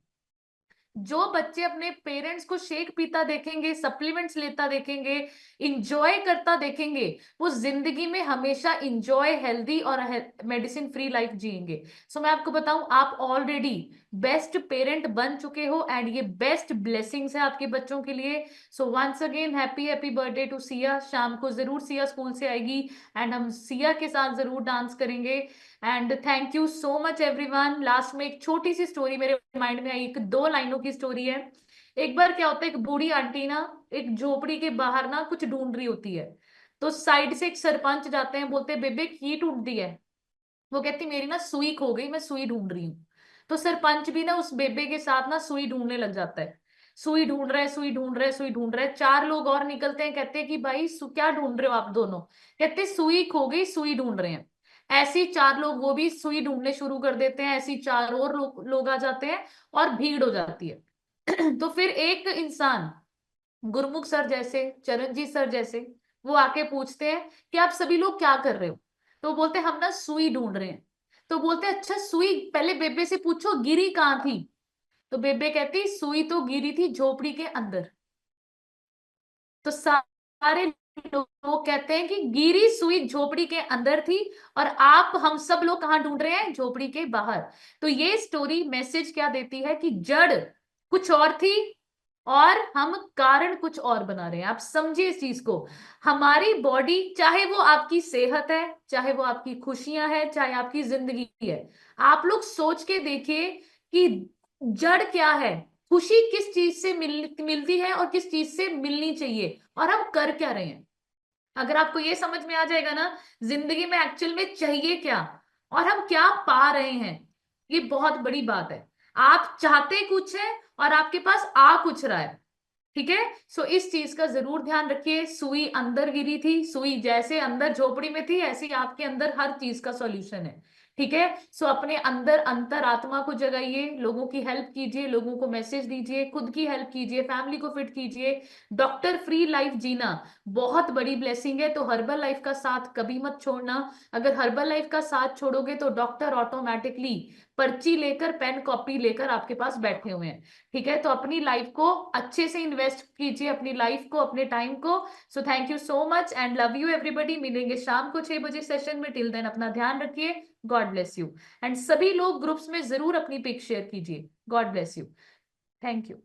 Speaker 1: जो बच्चे अपने पेरेंट्स को शेक पीता देखेंगे, सप्लीमेंट्स लेता देखेंगे, इंजॉय करता देखेंगे, वो जिंदगी में हमेशा इंजॉय, हेल्दी और मेडिसिन फ्री लाइफ जिएंगे। सो मैं आपको बताऊं, आप ऑलरेडी बेस्ट पेरेंट बन चुके हो एंड ये बेस्ट ब्लेसिंग्स है आपके बच्चों के लिए। So once again happy happy birthday to Siya. शाम को जरूर सिया स्कूल से आएगी एंड हम सिया के साथ जरूर डांस करेंगे। And thank you so much everyone. Last में एक छोटी सी स्टोरी मेरे माइंड में आई, एक 2 लाइनों की स्टोरी है। एक बार क्या होता है, एक बूढ़ी आंटी ना एक झोपड़ी के बाहर ना कुछ ढूंढ रही होती है। तो साइड से एक सरपंच जाते हैं, बोलते हैं बेबे की ढूंढती है? वो कहती मेरी ना सुई खो गई, मैं सुई ढूंढ रही हूँ। तो सरपंच भी ना उस बेबे के साथ ना सुई ढूंढने लग जाता है। सुई ढूंढ रहे हैं, सुई ढूंढ रहे हैं, सुई ढूंढ रहे हैं। 4 लोग और निकलते हैं, कहते हैं कि भाई क्या ढूंढ रहे हो आप दोनों? कहते सुई खो गई, सुई ढूंढ रहे हैं। ऐसी 4 लोग वो भी सुई ढूंढने शुरू कर देते हैं, ऐसी 4 और लोग आ जाते हैं और भीड़ हो जाती है। तो फिर एक इंसान, गुरमुख सर जैसे, चरणजीत सर जैसे, वो आके पूछते हैं कि आप सभी लोग क्या कर रहे हो? तो बोलते हैं हम ना सुई ढूंढ रहे हैं। तो बोलते हैं अच्छा सुई पहले बेबे से पूछो गिरी कहाँ थी? तो बेबे कहती सुई तो गिरी थी झोपड़ी के अंदर। तो सारे लोग कहते हैं कि गिरी सुई झोपड़ी के अंदर थी और आप हम सब लोग कहाँ ढूंढ रहे हैं? झोपड़ी के बाहर। तो ये स्टोरी मैसेज क्या देती है कि जड़ कुछ और थी और हम कारण कुछ और बना रहे हैं। आप समझिए इस चीज को। हमारी बॉडी, चाहे वो आपकी सेहत है, चाहे वो आपकी खुशियां है, चाहे आपकी जिंदगी है, आप लोग सोच के देखिए कि जड़ क्या है, खुशी किस चीज से मिलती है और किस चीज से मिलनी चाहिए, और हम कर क्या रहे हैं। अगर आपको ये समझ में आ जाएगा ना जिंदगी में एक्चुअल में चाहिए क्या और हम क्या पा रहे हैं, ये बहुत बड़ी बात है। आप चाहते कुछ है और आपके पास आ कुछ रहा है। ठीक है, सो इस चीज का जरूर ध्यान रखिए। सुई अंदर गिरी थी, सुई जैसे अंदर झोपड़ी में थी, ऐसे ही आपके अंदर हर चीज का सॉल्यूशन है। ठीक है, सो अपने अंदर अंतर आत्मा को जगाइए, लोगों की हेल्प कीजिए, लोगों को मैसेज दीजिए, खुद की हेल्प कीजिए, फैमिली को फिट कीजिए। डॉक्टर फ्री लाइफ जीना बहुत बड़ी ब्लेसिंग है, तो हर्बल लाइफ का साथ कभी मत छोड़ना। अगर हर्बल लाइफ का साथ छोड़ोगे तो डॉक्टर ऑटोमेटिकली पर्ची लेकर, पेन कॉपी लेकर आपके पास बैठे हुए हैं। ठीक है, तो अपनी लाइफ को अच्छे से इन्वेस्ट कीजिए, अपनी लाइफ को, अपने टाइम को। So thank you so much and love you everybody. मिलेंगे शाम को 6 बजे सेशन में। टिल देन अपना ध्यान रखिए। God bless you. एंड सभी लोग ग्रुप्स में जरूर अपनी पिक शेयर कीजिए। God bless you. Thank you.